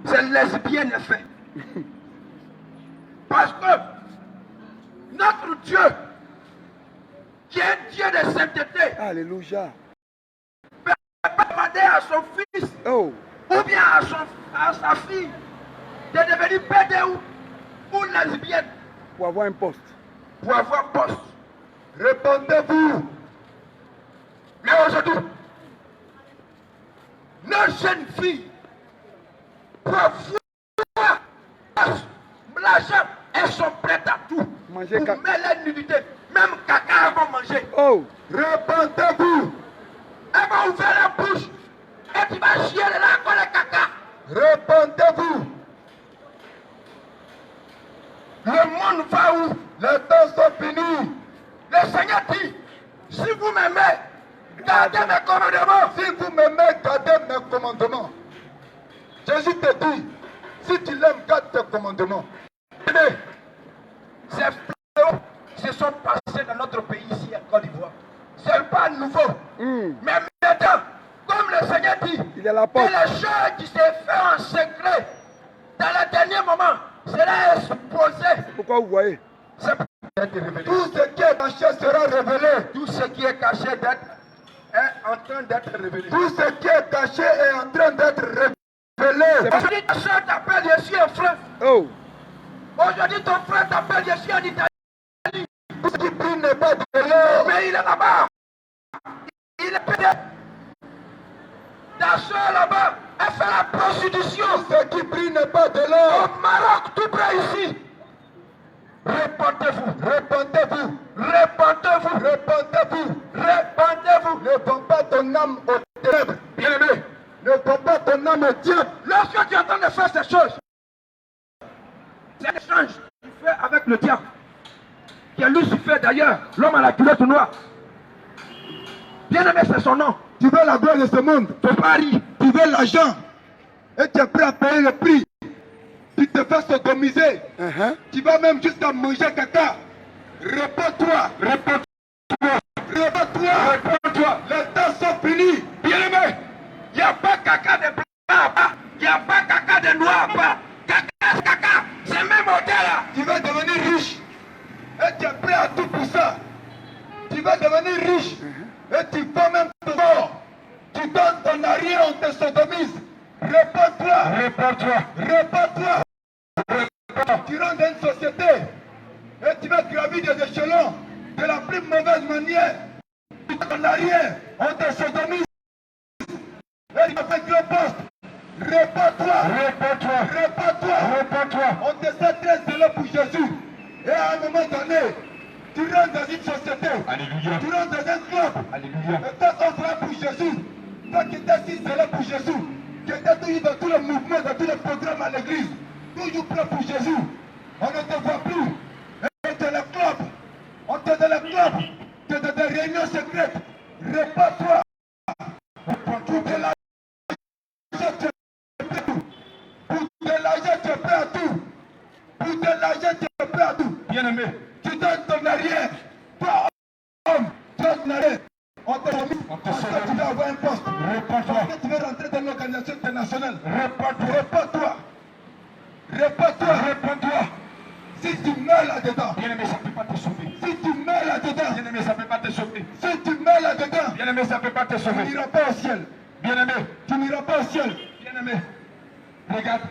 C'est lesbienne fait. Parce que notre Dieu, qui est Dieu de sainteté, Alléluia. peut pas demander à son fils ou bien à sa fille de devenir pédé ou lesbienne pour avoir un poste. Pour avoir un poste. Répondez-vous. Mais aujourd'hui, nos jeunes filles, pour avoir l'argent, elles sont prêtes à tout. Manger pour mettre la nudité, même caca, elles vont manger. Répondez-vous. Elle va ouvrir la bouche et tu vas chier là encore le caca. Répondez-vous. Le monde va où? Les temps sont finis. Le Seigneur dit, si vous m'aimez, gardez mes commandements. Si vous m'aimez, gardez mes commandements. Jésus te dit, si tu l'aimes, garde tes commandements. Mais ces fléaux se sont passés dans notre pays ici en Côte d'Ivoire. Ce n'est pas nouveau. Mais maintenant, comme le Seigneur dit, il est la porte. Que les choses qui se font en secret, dans le dernier moment, sera exposé. Pourquoi vous voyez? Tout ce qui est caché sera révélé. Tout ce qui est caché est en train d'être révélé. Tout ce qui est caché est en train d'être révélé. Aujourd'hui, ta soeur t'appelle, je suis en France. Aujourd'hui, ton frère t'appelle, je suis en Italie. Tout ce qui brille n'est pas de l'or. Mais il est là-bas. Il est pédé. Ta soeur là-bas, elle fait la prostitution. Tout ce qui brille n'est pas de l'or. Au Maroc, tout près ici. Répondez-vous. Répondez-vous. Répondez-vous. Répondez-vous. Répondez-vous. Ne vends pas ton âme au ténèbres. Bien-aimé, ne vends pas ton âme au diable. Lorsque tu es en train de faire ces choses, c'est un échange que tu fais avec le diable. Qui est Lucifer d'ailleurs, l'homme à la culotte noire. Bien-aimé, c'est son nom. Tu veux la gloire de ce monde. Faut pas rire. Tu veux l'argent. Et tu es prêt à payer le prix. Tu te fais sodomiser. Tu vas même jusqu'à manger caca. Réponds-toi. Réponds-toi. Réponds-toi. Réponds-toi. Les temps sont finis. Bien-aimé, il n'y a pas caca de blanc à bas. Il n'y a pas caca de noir à bas. Caca, c'est même au-delà. Tu vas devenir riche. Et tu es prêt à tout pour ça. Tu vas devenir riche. Et tu vas même te voir. Tu donnes ton arrière, on te sodomise. Réponds-toi. Réponds-toi. Réponds-toi. Tu rentres dans une société et tu vas gravir des échelons de la plus mauvaise manière. Tu donnes ton arrière, on te sodomise. Et tu vas faire grand poste. Réponds-toi. Réponds-toi. Réponds-toi. Réponds-toi. On te sait très zélé pour Jésus. Et à un moment donné, tu rentres dans une société. Alléluia. Tu rentres dans un club. Alléluia. Et toi, on fera pour Jésus. Toi qui étais si zélé pour Jésus, qui étais toujours dans tous les mouvements, dans tous les programmes à l'église, toujours prêt pour Jésus. On ne te voit plus. Et tu es le club. On te donne le club. Tu es dans des réunions secrètes. Réponds-toi. Pour de l'argent, tu es prêt à tout. Pour de l'argent, tu es prêt à tout. Pour de l'argent, tu es prêt à tout. Bien-aimé, Tu donnes ton arrière. Toi, homme, tu donnes ton arrière. On te remet. Parce que tu vas avoir un poste. Réponds-toi. Parce que tu veux rentrer dans l'organisation internationale. Réponds-toi. Réponds-toi. Réponds-toi. Réponds-toi. Si tu meurs là-dedans. bien-aimé, ça ne peut pas te sauver. Si tu meurs là-dedans. Bien-aimé, ça ne peut pas te sauver. Si tu meurs là-dedans. Bien-aimé, ça ne peut pas te Tu sauver. n'iras pas au ciel. Bien-aimé, Tu n'iras pas au ciel. bien-aimé, regarde.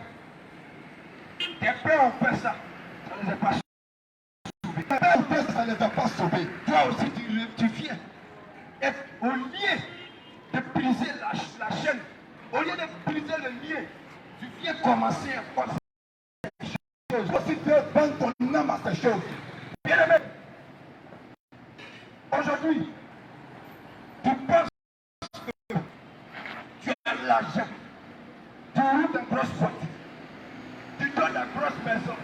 Tes pères ont fait ça. Ça ne les a pas sauvés. Tes pères ont fait ça, ça ne les a pas sauvés. Toi aussi, tu viens. Et au lieu de briser la chaîne, au lieu de briser le lien, tu viens commencer à faire ces choses. Toi aussi, tu veux vendre ton âme à ces choses. Bien-aimé, aujourd'hui, tu penses que tu as l'argent, tu roules une grosse voiture, tu donnes la grosse maison.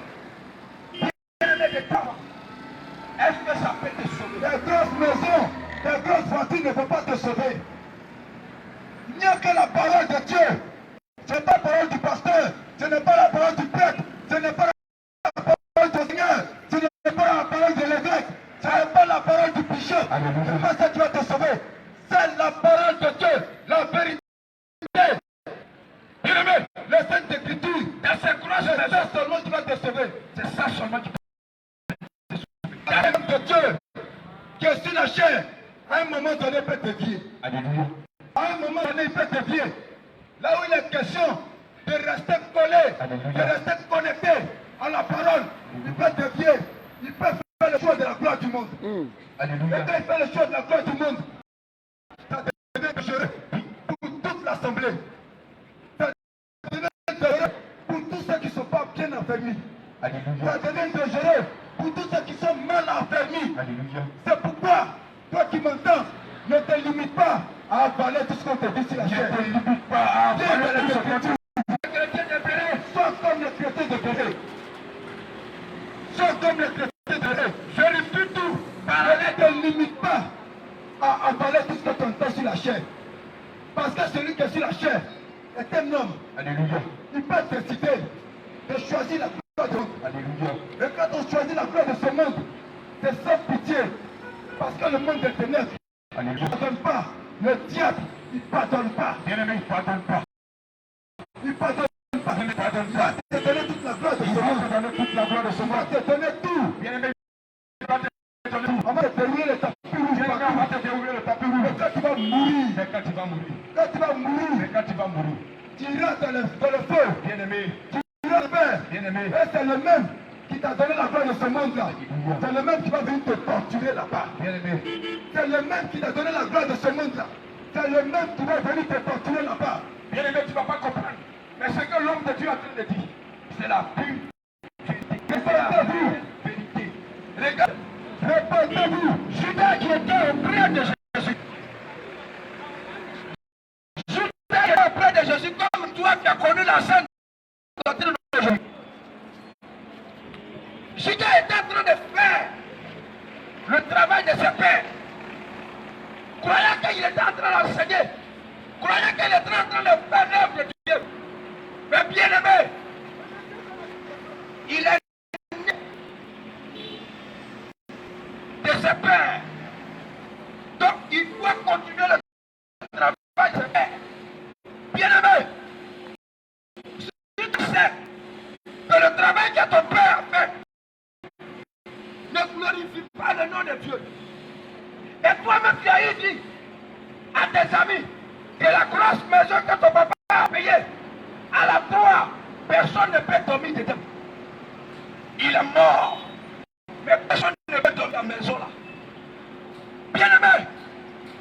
Bien-aimé de toi, est-ce que ça peut te sauver? Les grosses maisons, les grosses voitures ne peuvent pas te sauver. Il n'y a que la parole de Dieu Ce n'est pas la parole du pasteur, ce n'est pas la parole du prêtre, ce n'est pas la parole du Seigneur, ce n'est pas la parole de l'évêque, ce n'est pas la parole du bishop. C'est pas ça qui va te sauver. C'est la parole de Dieu, la vérité. Bien-aimé, les saintes écritures, c'est ça seulement qui va te sauver. C'est ça seulement qui va te sauver. La parole de Dieu, qui est sur la chair, à un moment donné peut te dévier. Alléluia. À un moment donné, il peut te dévier. Là où il est question de rester collé, de rester connecté à la parole, il peut te dévier. Il peut faire le choix de la gloire du monde. Alléluia. Et quand il fait le choix de la gloire du monde, ça devient dangereux pour toute l'assemblée. Ça devient dangereux pour tous ceux qui ne sont pas bien affermis. Alléluia. Ça devient dangereux pour tous ceux qui sont mal affermis. Alléluia. C'est pourquoi, toi qui m'entends, ne te limite pas à avaler tout ce qu'on te dit sur la chair. Ne te limite pas à avaler tout ce qu'on te dit. Les chrétiens de Béret sont comme les chrétiens de Béret. Sont comme les chrétiens de Béret. Vérifie tout. Ne te limite pas à avaler tout ce que tu entends sur la chair. Parce que celui qui est sur la chair est un homme. Alléluia. Il peut décider de choisir la gloire de monde. Alléluia. Et quand on choisit la gloire de ce monde, c'est sans pitié. Parce que le monde des ténèbres ne pardonne pas. Le diable, il ne pardonne pas. Bien-aimé, il ne pardonne pas. Il ne pardonne pas. Il ne pardonne pas. Il va te donner toute la gloire de ce monde. Il va te donner toute la gloire de ce monde. Il va te donner tout. Bien-aimé, il va te donner tout. On va te dérouler le tapis rouge. On va te dérouler le tapis rouge. Mais quand tu vas mourir. Mais quand tu vas mourir. Quand tu vas mourir. Mais quand tu vas mourir. Tu iras dans le feu. Bien-aimé. Tu iras dans le feu. Bien-aimé. Et c'est le même qui t'a donné la gloire de ce monde-là. C'est le même qui va venir te torturer là-bas. Bien-aimé. C'est le même qui t'a donné la gloire de ce monde-là. C'est le même qui va venir te torturer là-bas. Bien-aimé, tu ne vas pas comprendre. Mais ce que l'homme de Dieu est en train de dire, c'est la pure vérité. Regarde, répondez-vous. Judas qui était auprès de Jésus. Judas qui était auprès de Jésus, comme toi qui as connu la sainte doctrine de Jésus. Judas était en train de faire le travail de ses pères. Croyant qu'il était en train d'enseigner, croyant qu'il était en train de faire l'œuvre de Dieu. Mais bien aimé, il est né de ses pères. Donc il doit continuer le travail de ses pères. Bien aimé, si tu sais que le travail que ton père a fait ne glorifie pas le nom de Dieu, et toi-même tu as dit à tes amis que la grosse maison que ton papa a payée, à la fois, personne ne peut dormir dedans. Il est mort, mais personne ne peut dormir dans la maison là. Bien aimé,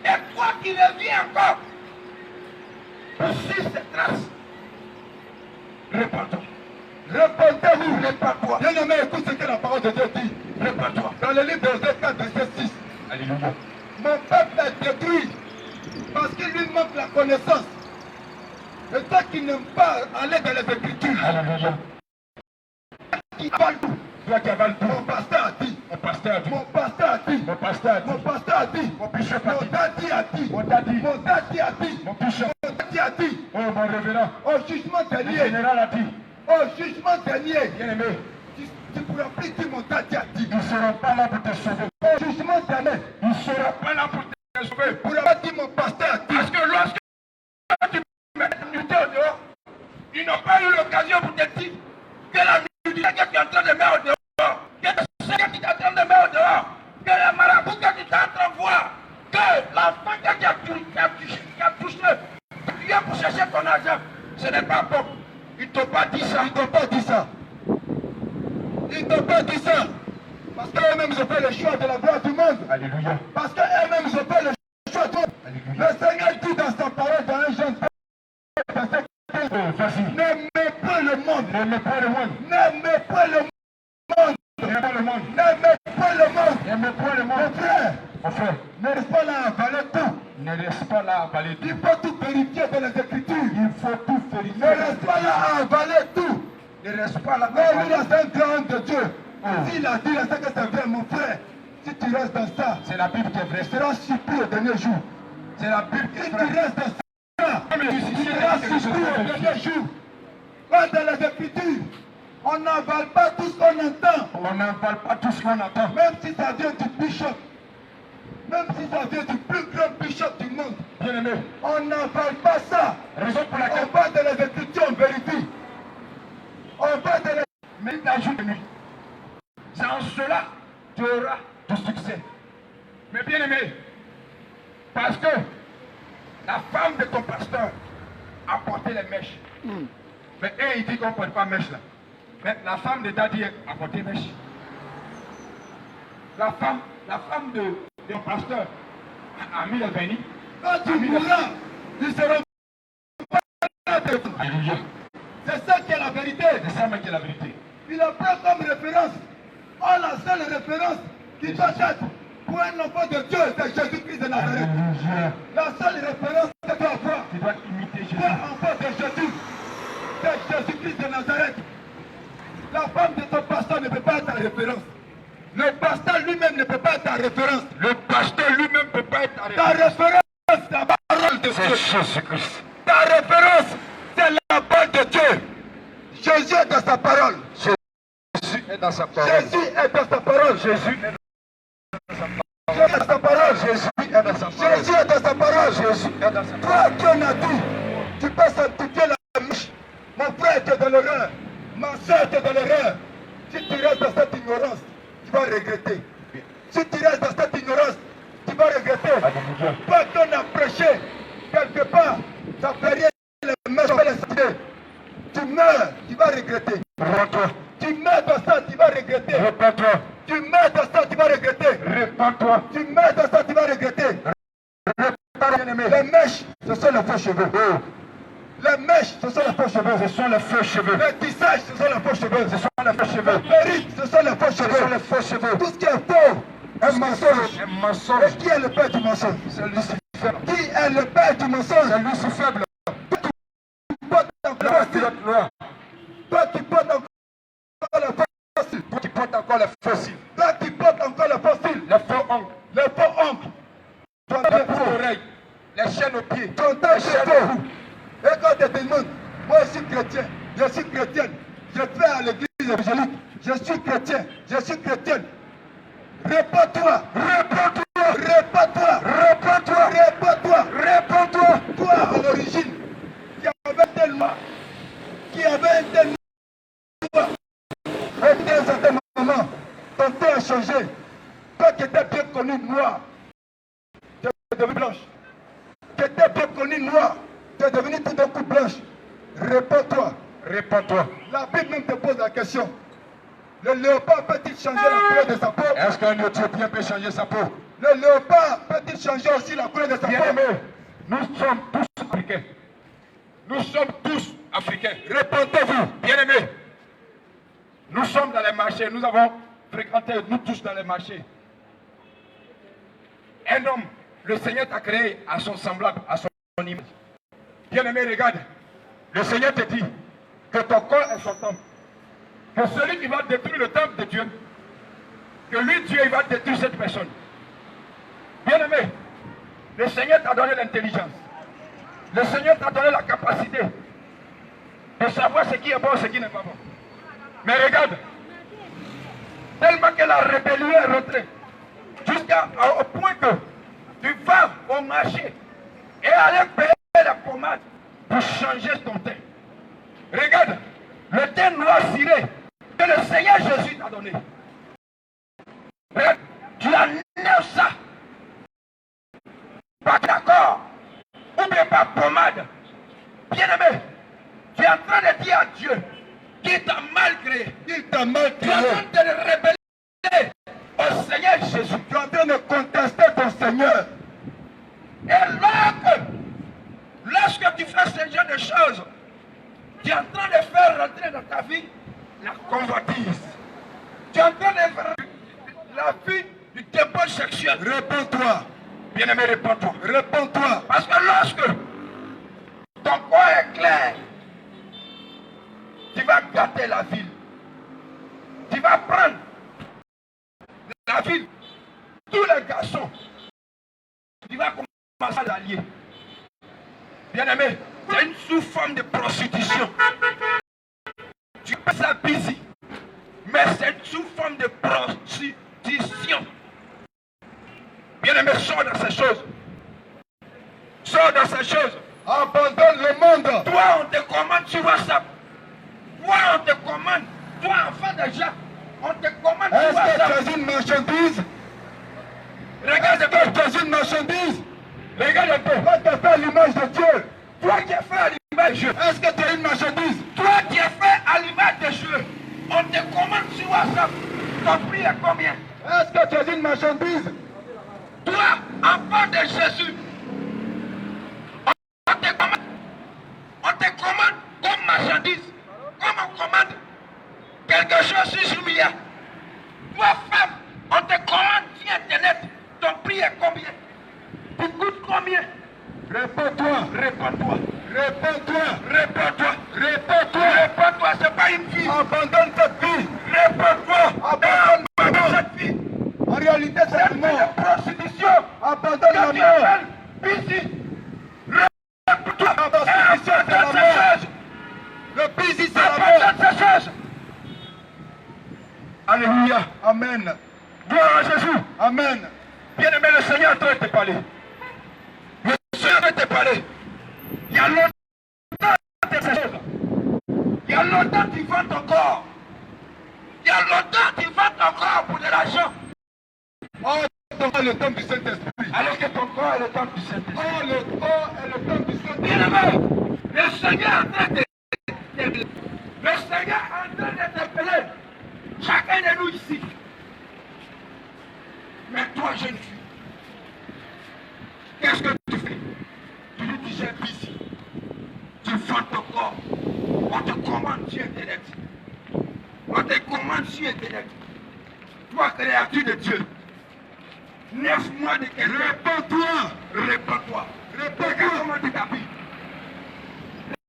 et toi qui reviens encore pour suivre cette trace, répands-toi. Répondez-vous, répands-toi. Bien aimé, écoute ce que la parole de Dieu dit. Répands-toi. Dans le livre de Osée 4, verset 6. Alléluia. Mon peuple est détruit parce qu'il lui manque la connaissance. Et toi qui n'aimes pas aller dans les Écritures, alléluia, qui avale tout, toi qui avale tout, mon pasteur a dit, mon pasteur a dit, mon pasteur a dit, mon pasteur a dit, mon pasteur a dit, mon bishop a dit, mon daddy a dit, mon daddy a dit, mon bishop a dit, oh mon révérend, au jugement dernier, le général a dit, au jugement dernier, bien aimé, tu ne pourras plus dire mon daddy a dit, ils ne seront pas là pour te sauver. Au jugement dernier, ils ne seront pas là pour te sauver. Pour avoir dit mon pasteur a dit, parce que lorsque tu mets la nudité au dehors, ils n'ont pas eu l'occasion pour te dire que la nudité que tu es en train de mettre au dehors, que le Seigneur qui est en train de mettre au dehors, que le marabout que tu es en train de voir, que l'enfant que tu as touché, tu viens pour chercher ton argent, ce n'est pas bon. Ils ne t'ont pas dit ça. Ils ne t'ont pas dit ça. Ils ne t'ont pas dit ça. Parce qu'eux-mêmes ils ont fait le choix de la gloire du monde. Alléluia. Parce qu'eux-mêmes ils ont fait le choix du monde. Alléluia. Le Seigneur dit dans sa parole dans un Jean 15, n'aimez pas le monde. N'aimez pas le monde. N'aimez pas le monde. N'aimez pas le monde. N'aimez pas le monde. N'aimez pas le monde. Mon frère, ne reste pas là à avaler tout. Ne reste pas là à avaler tout. Il faut tout vérifier dans les Écritures. Il faut tout vérifier. Ne reste pas là à avaler tout. Ne reste pas là. Mais lui, c'est un grand homme de Dieu. S'il a dit là, c'est que c'est vrai, mon frère. Si tu restes dans ça, c'est la Bible qui est vraie. Tu seras surpris au dernier jour. C'est la Bible qui est vraie. Si tu restes dans ça, tu seras surtout au dernier jour. Quand dans les Écritures, on n'avale pas tout ce qu'on entend. On n'avale pas tout ce qu'on entend. Même si ça vient du bishop. Même si ça vient du plus grand bishop du monde. Bien aimé. On n'avale pas ça. Raison pour laquelle On va dans les Écritures, on vérifie. On va dans les... Mais la journée, c'est en cela tu auras du succès. Mais bien aimé, parce que la femme de ton pasteur a porté les mèches. Mais il dit qu'on ne porte pas mèche là. Mais la femme de Daddy a porté mèche. La femme de ton pasteur a mis le béni. Quand tu mourras, ils seront pas là. Alléluia. C'est ça qui est la vérité. C'est ça même qui est la vérité. Il a pris comme référence. Oh, la seule référence qui doit être pour un enfant de Dieu, c'est Jésus-Christ de Nazareth. Alléluia. La seule référence que tu dois avoir Tu dois imiter Jésus. pour un enfant de Jésus, c'est Jésus-Christ de Nazareth. La femme de ton pasteur ne peut pas être ta référence. Le pasteur lui-même ne peut pas être ta référence. Le pasteur lui-même ne peut pas être ta Ta référence, c'est la parole de C'est Dieu. Jésus-Christ. Ta référence, c'est la parole de Dieu. Jésus est dans sa parole. Jésus est dans sa parole. Jésus est dans sa parole. Jésus est Jésus est dans sa parole. Jésus est dans sa parole. Jésus est dans sa parole. Jésus est dans sa parole. Toi qui en as dit, tu peux sanctifier la mèche. Mon frère était dans l'erreur. Ma soeur était dans l'erreur. Si tu restes dans cette ignorance, tu vas regretter. Si tu restes dans cette ignorance, tu vas regretter. Alléluia. Toi qui en as prêché, quelque part, ça fait rien, les mèches vont les sanctifier. Tu meurs, tu vas regretter. Répands-toi. Tu meurs dans ça, tu vas regretter. Répands-toi. Tu meurs dans ça, tu vas regretter. Répands-toi. Tu meurs dans ça, tu vas regretter. Les mèches, ce sont les faux cheveux. Les mèches, ce sont les faux cheveux. Ce sont les faux cheveux. Les tissages, ce sont les faux cheveux. Ce sont les faux cheveux. Les perruques, ce sont les faux Ce sont cheveux. les faux cheveux. Tout ce qui est faux, un mensonge. Un mensonge. Et qui est le père du mensonge? C'est Lucifer. Qui est le père du mensonge? C'est Lucifer. Toi qui portes encore le fossile. Loi. Toi qui portes encore le fossile. Toi qui portes encore les fossiles. Toi qui portes encore le fossile. Les faux ongles. Les faux ongles. Ton Les temps faux oreilles. Les chaînes aux pieds. Ton temps Les chaînes est au faux. cou. Et quand tu te demandes, moi je suis chrétien, je suis chrétienne, je fais à l'église évangélique, je suis chrétien, je suis chrétienne. Réponds-toi, réponds-toi, réponds-toi, réponds-toi, réponds-toi, réponds-toi. Toi à l'origine, qui avait telle loi, qui avait un tel loi, et à un certain moment, ton temps a changé. Toi qui étais bien connu noir, tu es devenu blanche. Tu étais bien connu noir, tu es devenu tout d'un coup blanche. Réponds-toi. Répands-toi. La Bible même te pose la question. Le léopard peut-il changer la couleur de sa peau? Est-ce qu'un Éthiopien peut changer sa peau? Le léopard peut-il changer aussi la couleur de sa Bien peau? aimé, nous sommes tous africains. Nous sommes tous africains. Répondez-vous. Bien aimé, nous sommes dans les marchés. Nous avons fréquenté, nous tous dans les marchés. Un homme, le Seigneur t'a créé à son semblable, à son image. Bien aimé, regarde. Le Seigneur te dit que ton corps est son temple. Que celui qui va détruire le temple de Dieu, que lui, Dieu, il va détruire cette personne. Bien aimé, le Seigneur t'a donné l'intelligence. Le Seigneur t'a donné la capacité de savoir ce qui est bon et ce qui n'est pas bon. Mais regarde, tellement que la rébellion est rentrée, jusqu'au point que tu vas au marché et aller payer la pommade pour changer ton teint. Regarde, le teint noir ciré que le Seigneur Jésus t'a donné. Regarde, tu enlèves ça. Pas d'accord, ou bien pas pommade. Bien aimé, tu es en train de dire à Dieu qu'il t'a mal créé. Il t'a mal Tu es en créé. train de le révéler au Seigneur Jésus. Tu es en train de contester ton Seigneur. Et lorsque tu fais ce genre de choses, tu es en train de faire rentrer dans ta vie la convoitise. Tu es en train de faire la vie du débauche sexuel. Réponds-toi. Bien-aimé, réponds-toi. Réponds-toi. Parce que lorsque ton corps est clair, tu vas gâter la ville. Tu vas prendre la ville, tous les garçons. Tu vas commencer à l'allier. Bien-aimé, C'est une sous-forme de prostitution. Tu fais ça busy. Mais c'est une sous-forme de prostitution. Bien-aimé, sors dans ces choses. Sors dans ces choses. Abandonne le monde. Toi, on te commande sur WhatsApp. Toi, on te commande. Toi, enfant déjà, on te commande sur WhatsApp. Est-ce que tu es une marchandise? Regarde un peu. Tu es une marchandise? Regarde un peu. Toi, tu as fait à l'image de Dieu. Toi qui es fait à l'image de Dieu. Est-ce que tu es une marchandise? Toi qui es fait à l'image de Dieu. On te commande sur WhatsApp. Ton prix est combien? Est-ce que tu es une marchandise? Toi, enfant de Jésus. On te commande comme marchandise. Comme on commande quelque chose sur Jumia. Toi, femme, on te commande sur Internet. Ton prix est combien? Tu coûtes combien? Réponds-toi. Réponds-toi. Réponds-toi. Réponds-toi. Réponds-toi. Réponds-toi, c'est pas une fille. Abandonne cette vie. Réponds-toi. Abandonne cette fille. En réalité, c'est Cette le fille mort. de prostitution. Abandonne la Que tu mort. appelles busy. Réponds-toi. La prostitution, c'est la Abandonne mort. ces choses. Le busy, c'est la mort. Abandonne ces choses. Alléluia. Amen. Gloire à Jésus. Amen. Bien-aimé, le Seigneur est en train de te parler. Le Seigneur est en train de te parler. Il y a longtemps que ces choses. Il y a longtemps que tu vends ton corps. Il y a longtemps que tu vends ton corps pour de l'argent. Oh, le temps du Saint-Esprit. Alors que ton corps est le temple du Saint-Esprit. Oh, le corps est le temps du Saint-Esprit. Bien-aimé, le Seigneur est en train de t'appeler. Le Seigneur est en train de t'appeler. Chacun de nous ici. Mais toi, jeune fille, qu'est-ce que tu fais? Tu dis tu gères ici. Tu vends ton corps. On te commande sur Internet. On te commande sur Internet. Toi, créature de Dieu. 9 mois de quelqu'un. Réponds-toi. Réponds-toi. Regarde comment tu t'habilles.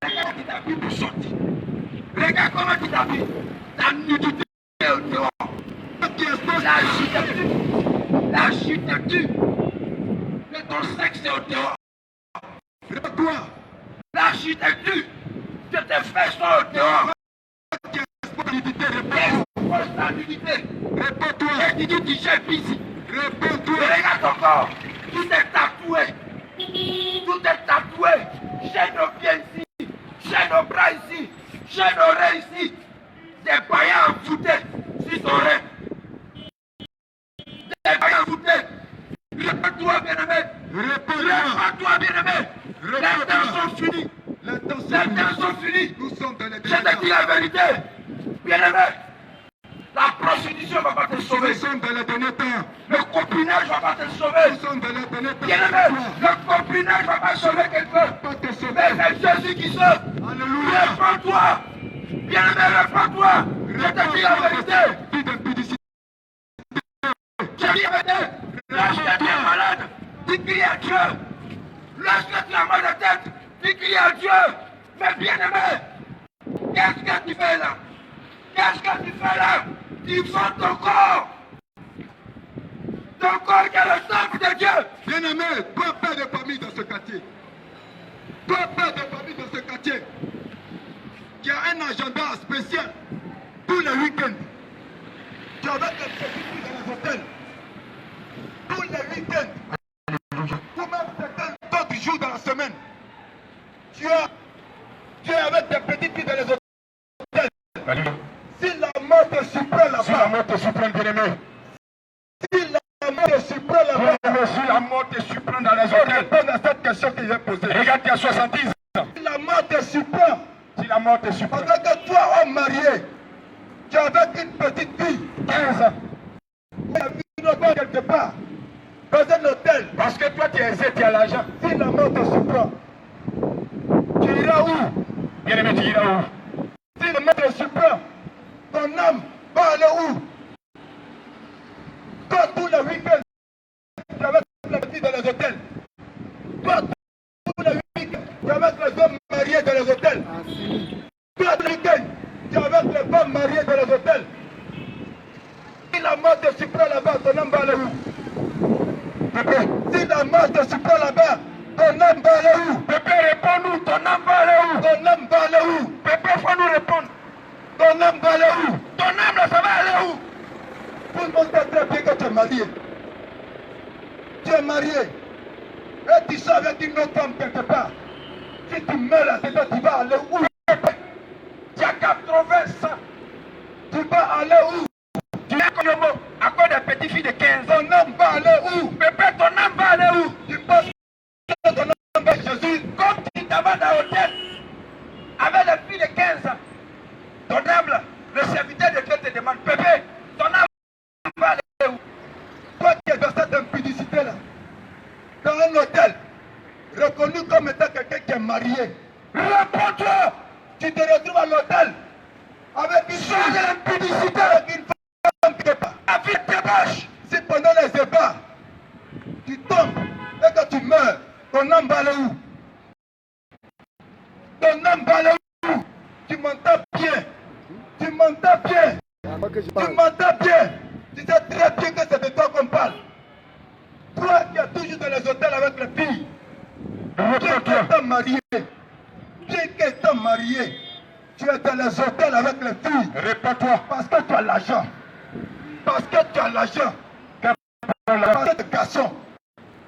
Regarde comment tu t'habilles pour sortir. Regarde comment tu t'habilles. Ta nudité est au dehors. L'architecture de ton sexe est au dehors. Réponds-toi. L'architecture de tes fesses sont au dehors. Expose ta nudité. Réponds-toi. Et tu dis tu gères busy. Réponds-toi. Regarde ton corps. Tout est tatoué. Tout est tatoué. Chaîne aux pieds ici. Chaîne aux bras ici. Chaîne aux oreilles ici. Des païens envoûtés sur ton oreille. Des païens envoûtés. Réponds-toi, bien-aimé. Réponds-toi, bien-aimé. Les temps sont finis. Les temps sont finis. Nous sommes dans les Je te dis la vérité. Bien-aimé. La prostitution ne va pas te sauver. Nous sommes dans les derniers temps. Le copinage ne va pas te sauver. Nous sommes dans les derniers temps. Bien-aimé, le copinage ne va pas sauver quelqu'un. Pas te sauver. Mais c'est Jésus qui sauve. Alléluia. Réponds-toi. Bien-aimé, réponds-toi. Je te dis la vérité. Vie d'impudicité. Je te dis la vérité. Lorsque tu es malade, tu cries à Dieu. Lorsque tu as mal de tête, tu cries à Dieu. Mais bien-aimé, qu'est-ce que tu fais là? Qu'est-ce que tu fais là? Tu vends ton corps. Ton corps qui est le temple de Dieu. Bien-aimé, toi, père de famille dans ce quartier. Toi, père de famille dans ce quartier. Qui a un agenda spécial tous les week-ends. Tu as des petites filles dans les hôtels. Tous les week-ends. Ou même certains d'autres jours dans la semaine. Tu es avec tes petites filles dans les hôtels. Si la mort te surprend là-bas. Si la mort te surprend, bien-aimé. Si la mort te surprend là-bas. Si la mort te surprend dans les hôtels. Réponds à cette question que j'ai posée. Regarde, tu as 70 ans. Si la mort te surprend. Si la mort te surprend. Pendant que toi, homme marié, tu es avec une petite fille, 15 ans. la vie ne va quelque part, dans un hôtel. Parce que toi, tu es aisé, tu as l'argent. Si la mort te surprend, tu iras où? Bien-aimé, tu iras où? Si la mort te surprend, ton âme va aller où? Toi, tous les week-ends, tu es avec la petite dans les hôtels. Toi, tous les week-ends, tu es avec les hommes mariés dans les hôtels. Toi, tous les week-ends, tu es avec les femmes mariées dans les hôtels. Si la mort te surprend là-bas, ton âme va aller où? Pépé, si la mort te surprend là-bas, ton âme va aller où? Pépé, réponds-nous. Réponds-nous, ton âme va aller où? Ton âme va aller où? Pépé, faut nous répondre. Ton âme va aller où? Ton âme, là, ça va aller où? Tout le monde sait très bien que tu es marié. Tu es marié. Et tu sors avec une autre femme quelque part. Si tu meurs là-dedans, tu vas aller où? Tu as 80 ans. Tu vas aller où? Tu es à cause des petites filles de 15 ans. Ton âme va aller où? Pépé, ton âme va aller où? Tu penses que ton âme va Jésus? Comme tu t'avais dans l'hôtel avec les filles de 15 ans. Ton âme, là, le serviteur de Dieu te demande, Pépé, ton âme va aller où? Toi qui es dans cette impudicité-là, dans un hôtel, reconnu comme étant quelqu'un qui est marié, Réponds-toi! tu te retrouves à l'hôtel avec une Change fille, l'impudicité! avec une femme qui n'est pas. La vie te débauche! Si pendant les ébats, tu tombes et que tu meurs, ton âme va aller où? Ton âme va aller où? Tu m'entends bien? Tu m'entends bien? Tu m'entends bien? Tu sais très bien que c'est de toi qu'on parle. Toi qui es toujours dans les hôtels avec les filles, bien qu'étant marié, tu es dans les hôtels avec les filles. Réponds-toi! Parce que tu as l'argent. Parce que tu as l'argent. Parce que tu es garçon.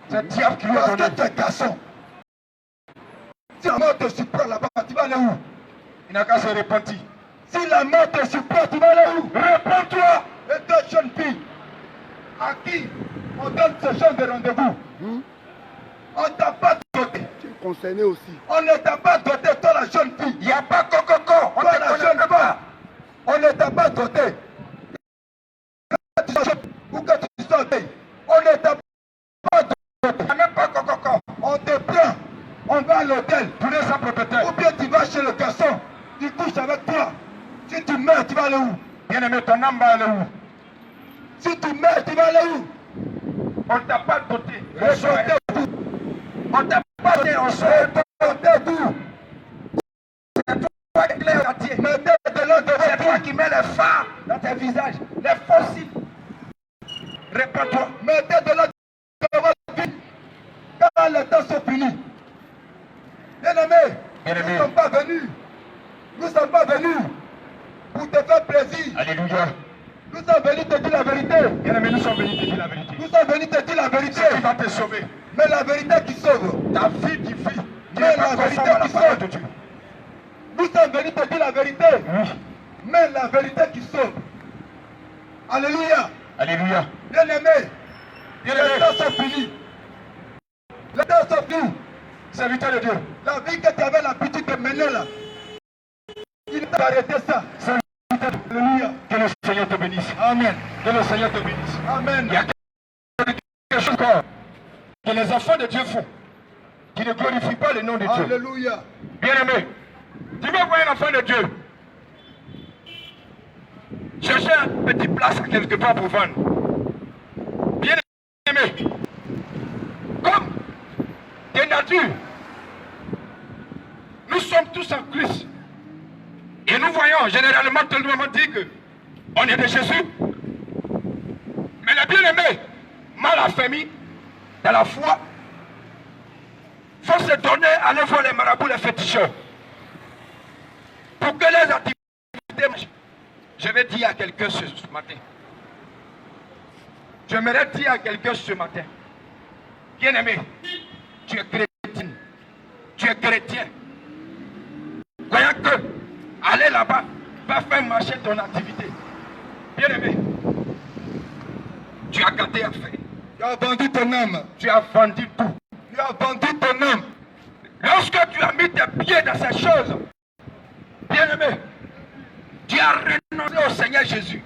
C'est diable qui lui a Parce donné. que tu es garçon. Si la mort te surprend là-bas, tu vas aller où? Il n'a qu'à se repentir. Si la mort te surprend, tu vas aller où? Réponds-toi! Et deux jeunes filles à qui on donne ce genre de rendez-vous. On ne t'a pas doté. Tu es concerné aussi. On ne t'a pas doté, toi la jeune fille. Il n'y a pas coco, on Toi te la connaît jeune pas. femme. On ne t'a pas doté. Ou que tu sois gay, on ne t'a pas doté. Il n'y a même pas coco. On te prend, on va à l'hôtel. Tous les sans propriétaires. Ou bien tu vas chez le garçon, il couche avec toi. Si tu meurs, tu vas aller où? Bien-aimé, ton âme va aller où? Si tu meurs, tu vas aller où? On ne t'a pas doté. Répondez tout. On t'a pas donné, on sort. Répondez tout. C'est toi qui clé au quartier. Mettez de l'eau devant C'est toi toi. qui mets les phares dans tes visages, les fossiles. Réponds-toi. Mettez de l'eau devant toi. Quand les temps sont finis. Bien-aimés, Bien-aimé. nous ne sommes pas venus. Nous ne sommes pas venus pour te faire plaisir. Alléluia. Nous sommes venus te dire la vérité. Bien-aimé, nous sommes venus te dire la vérité. Nous sommes venus te dire la vérité. Qui va te sauver. Mais la vérité qui sauve. Ta vie qui vit. Qui Mais n'est pas la vérité conforme à la qui parole sauve. de Dieu. Nous sommes venus te dire la vérité. Oui. Mais la vérité qui sauve. Alléluia. Alléluia. Bien-aimés, les Bien-aimé. temps sont finis. Les temps sont finis. Serviteur de Dieu. La vie que tu avais l'habitude de mener là, il t'a arrêté ça. Alléluia. Que le Seigneur te bénisse. Amen. Que le Seigneur te bénisse. Amen. Il y a quelque chose encore que les enfants de Dieu font, qui ne glorifient pas le nom de Dieu. Alléluia. Bien-aimé, tu veux voir un enfant de Dieu chercher un petit place quelque part pour vendre. Bien-aimé, comme des natures, nous sommes tous en Christ. Et nous voyons généralement tout le monde dire que on est de Jésus. Mais les bien-aimés, mal affermis dans la foi, faut se donner à aller voir les marabouts, les féticheurs. Pour que les activités... Je vais dire à quelqu'un ce matin. J'aimerais dire à quelqu'un ce matin. Bien-aimé, tu es chrétien. Tu es chrétien. Voyant que aller là-bas va faire marcher ton activité. Bien-aimé, tu as gâté à faire. Tu as vendu ton âme. Tu as vendu tout. Tu as vendu ton âme. Lorsque tu as mis tes pieds dans ces choses, bien-aimé, tu as renoncé au Seigneur Jésus.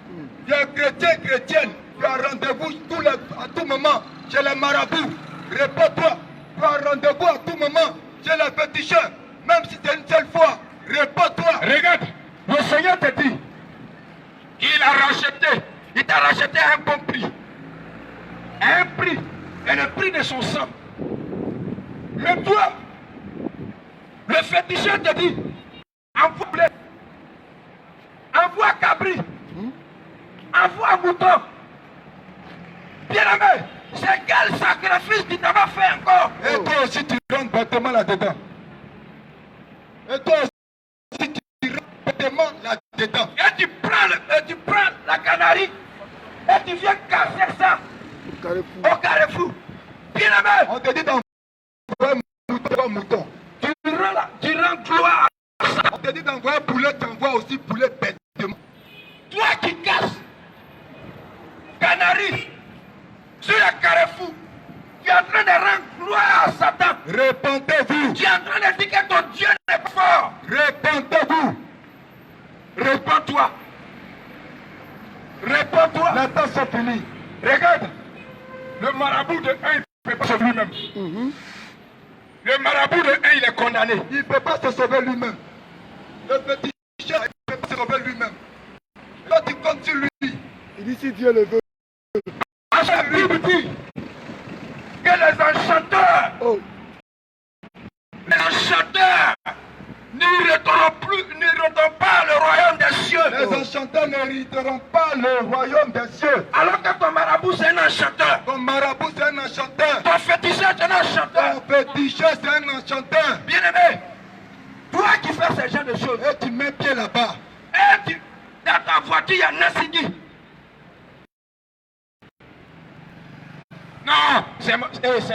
Tu es chrétien, chrétienne. Tu as rendez-vous à tout moment chez les marabouts. Réponds-toi. Tu as rendez-vous à tout moment chez les féticheurs. Même si c'est une seule fois. Réponds-toi. Regarde, le Seigneur te dit, il a racheté, il t'a racheté à un bon prix. À un prix, et le prix de son sang. Mais toi, le féticheur te dit, envoie blé, envoie cabri, envoie mouton. Bien-aimé, c'est quel sacrifice tu t'avais fait encore? Et toi aussi tu rentres bêtement là-dedans. Et toi aussi, tu rentres là-dedans. Et tu prends la canarie et tu viens casser ça au carrefour. Bien aimé. On te dit d'envoyer un mouton. Tu rends gloire. On te dit d'envoyer un poulet, tu envoies aussi poulet bêtement. Toi qui casses canarie sur le carrefour, tu es en train de rendre gloire à Satan. Répentez-vous. Tu es en train de dire que ton Dieu n'est pas fort. Répentez-vous. Réponds-toi. Réponds-toi. La tâche est finie. Regarde, le marabout de 1, il ne peut pas sauver lui-même. Le marabout de 1, il est condamné. Il ne peut pas se sauver lui-même. Le petit chien, il ne peut pas se sauver lui-même. Là, tu comptes sur lui. Il dit si Dieu le veut. La Bible dit que les enchanteurs, n'irriteront pas le royaume des cieux. Les enchanteurs n'hériteront pas le royaume des cieux. Alors que ton marabout c'est un enchanteur. Ton marabout c'est un enchanteur. Ton féticheur c'est un enchanteur. Ton féticheur c'est un enchanteur. Bien aimé, toi qui fais ce genre de choses, Et tu mets pied là-bas. et dans ta voiture il y a Nassigi. Non, c'est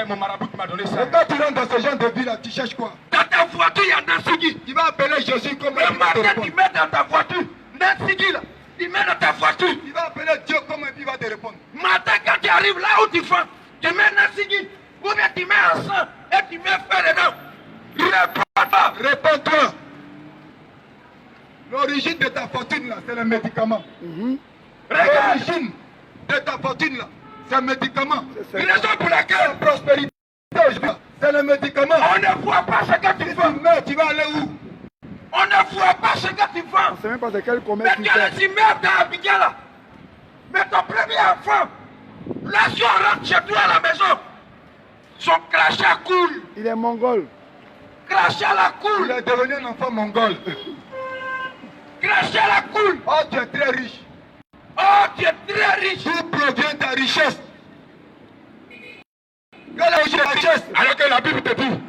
mon marabout qui m'a donné ça. Et quand tu rentres dans ce genre de vie là, tu cherches quoi? Dans ta voiture il y a Nassigi. Tu vas appeler Jésus comme Le matin tu mets dans ta voiture Nassigi là. Tu mets dans ta voiture. Il va appeler Dieu comme il va te répondre. Matin quand tu arrives là où tu vas, tu mets Nassigi. Ou bien tu mets un sang et tu mets feu dedans. Réponds-toi. Réponds-toi. L'origine de ta fortune là, c'est le médicament. Regarde. L'origine de ta fortune là, c'est un médicament. Raison pour laquelle La prospérité, c'est le médicament. on ne voit pas ce que tu Si vends. tu meurs, tu vas aller où? On ne voit pas ce que tu vends. C'est même pas de quel commerce Mais tu tu as fais. les immeubles dans Abidjan là. Mais ton premier enfant, là si on rentre chez toi à la maison, son crachat coule. Il est mongol. Crachat la Il coule. est devenu un enfant mongol. Crachat la coule. Oh, tu es très riche. Oh, tu es très riche. D'où provient ta richesse? Quelle est la richesse? Alors que la Bible te dit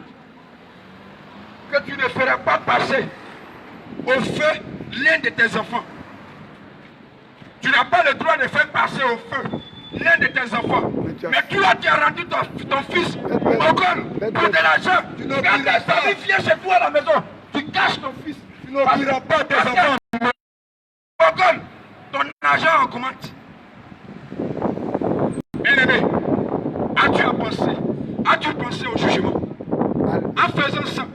que tu ne feras pas passer au feu l'un de tes enfants. Tu n'as pas le droit de faire passer au feu l'un de tes enfants. Mais toi, tu as rendu ton fils Mogol pour de l'argent. Quand ta famille vient chez toi à la maison, tu caches ton fils. Tu n'oublieras pas tes enfants. Mogol, ton argent augmente. Bien-aimé, as-tu pensé au jugement? En faisant ça,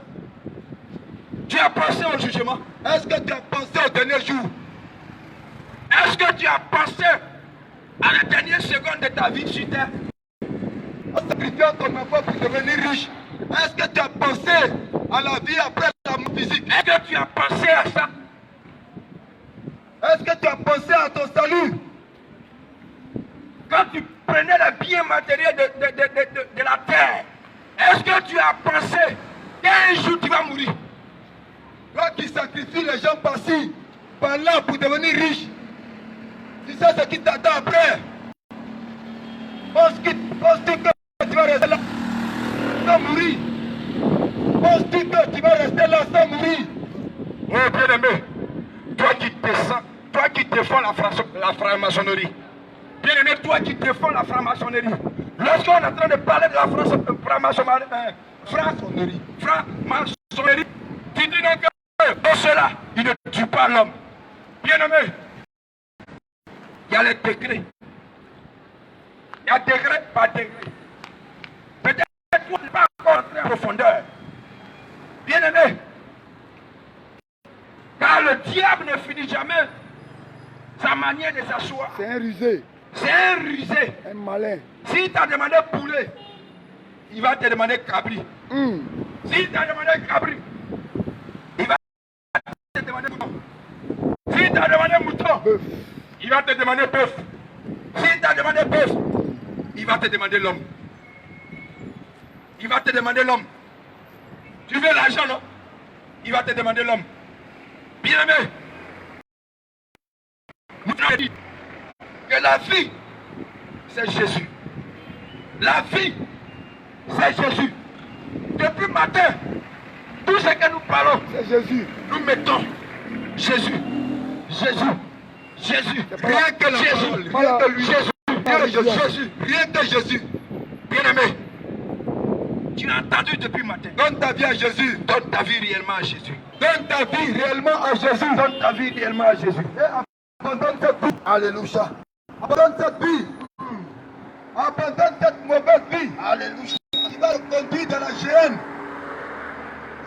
tu as pensé au jugement? Est-ce que tu as pensé au dernier jour? Est-ce que tu as pensé à la dernière seconde de ta vie sur terre? En sacrifiant ton enfant pour devenir riche. Est-ce que tu as pensé à la vie après la mort physique? Est-ce que tu as pensé à ça? Est-ce que tu as pensé à ton salut? Quand tu prenais les biens matériels de la terre, est-ce que tu as pensé qu'un jour tu vas mourir? Toi qui sacrifies les gens par-ci, par-là pour devenir riche. Tu sais ce qui t'attend après. Pense-tu que tu vas rester là sans mourir? Penses-tu que tu vas rester là sans mourir? Oh bien-aimé, toi qui descends, toi qui défends la franc-maçonnerie, bien-aimé, toi qui défends la franc-maçonnerie, lorsqu'on est en train de parler de la franc-maçonnerie, tu dis donc que pour cela, il ne tue pas l'homme. Bien-aimé, il y a les degrés. Il y a degré par degré. Peut-être que toi, tu n'es pas encore entré en profondeur. Bien-aimé, car le diable ne finit jamais sa manière de s'asseoir. C'est un rusé, C'est un rusé. un malin. S'il t'a demandé poulet, il va te demander cabri. S'il t'a demandé cabri, il va te demander mouton. S'il t'a demandé mouton, Bœuf. il va te demander bœuf. S'il t'a demandé bœuf, il va te demander l'homme. Il va te demander l'homme. Tu veux l'argent, non? Il va te demander l'homme. Bien aimé, nous avons dit que la vie, c'est Jésus. La vie, c'est Jésus. Depuis matin, Tout ce que nous parlons, C'est Jésus. nous mettons Jésus. Jésus. Jésus. Rien que la Jésus. parole, Voilà. rien que lui. Jésus. Rien que Jésus. Rien que Jésus. Bien-aimé, tu as entendu depuis le matin. Donne ta vie à Jésus. Donne ta vie réellement à Jésus. Donne ta vie réellement à Jésus. Donne ta vie réellement à Jésus. Et abandonne cette vie. Alléluia. Abandonne cette vie. Abandonne cette mauvaise vie. Alléluia. Qui va te conduire dans la géhenne.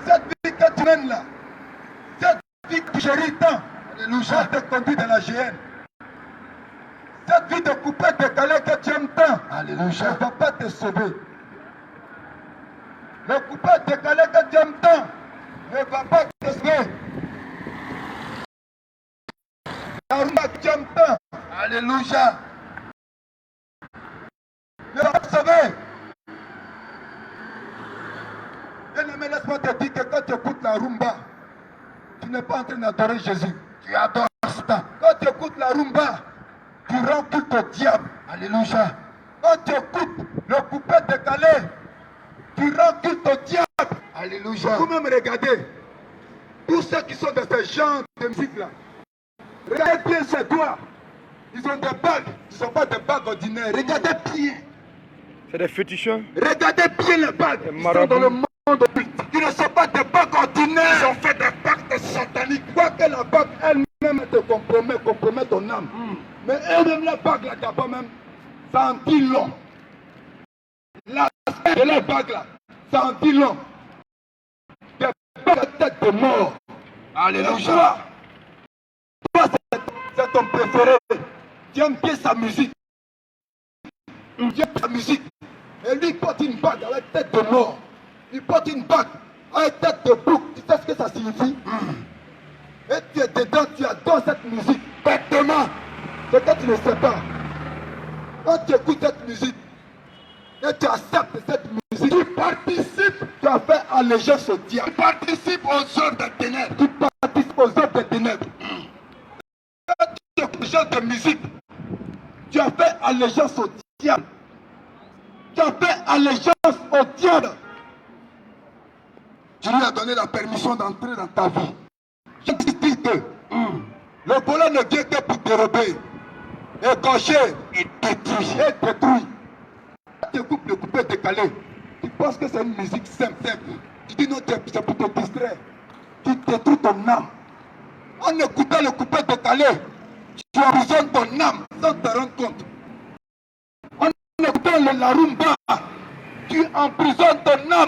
Cette vie que tu mènes là. Cette vie que tu chéris tant. Alléluia. Va te conduire dans la géhenne. Cette vie de coupé décalé que tu aimes tant. Alléluia. Ne va pas te sauver. Le coupé décalé que tu aimes tant ne va pas te sauver. La rumba que tu aimes tant. Alléluia. Ne va pas te sauver. Bien-aimé, laisse-moi te dire que quand tu écoutes la rumba, tu n'es pas en train d'adorer Jésus. Tu adores Satan. Quand tu écoutes la rumba, tu rends culte au diable. Alléluia. Quand tu écoutes le coupé décalé, tu rends culte au diable. Alléluia. Vous-même regardez, tous ceux qui sont dans ce genre de musique-là, regardez bien ces doigts. Ils ont des bagues. Ce ne sont pas des bagues ordinaires. Regardez bien. C'est des féticheurs. Regardez bien les bagues. Ils sont dans le monde occulte. Ils ne sont pas des bagues ordinaires. Ils ont fait des bagues sataniques. Quoi que la bague elle-même te compromet ton âme. Mais elle-même, la bague là, d'abord même, ça en dit long. L'aspect de la bague là, ça en dit long. Des bagues à tête de mort. Alléluia. Toi, c'est ton préféré. Tu aimes bien sa musique. Tu aimes sa musique. Et lui, il porte une bague avec tête de mort. Il porte une bague avec tête de bouc. Tu sais ce que ça signifie? Et tu es dedans, tu adores cette musique. Bêtement. C'est que tu ne sais pas. Quand tu écoutes cette musique, et tu acceptes cette musique, tu participes. Tu as fait allégeance au diable. Tu participes aux œuvres des ténèbres. Tu participes aux œuvres des ténèbres. Quand tu écoutes ce genre de musique, tu as fait allégeance au diable. Tu as fait allégeance au diable. Tu lui as donné la permission d'entrer dans ta vie. Je dis que le voleur ne vient que pour dérober, égorger et détruire. Tu écoutes le coupé décalé. Tu penses que c'est une musique simple. Tu dis non, c'est pour te distraire. Tu détruis ton âme. En écoutant le coupé décalé, tu emprisonnes ton âme sans te rendre compte. En écoutant la rumba, tu emprisonnes ton âme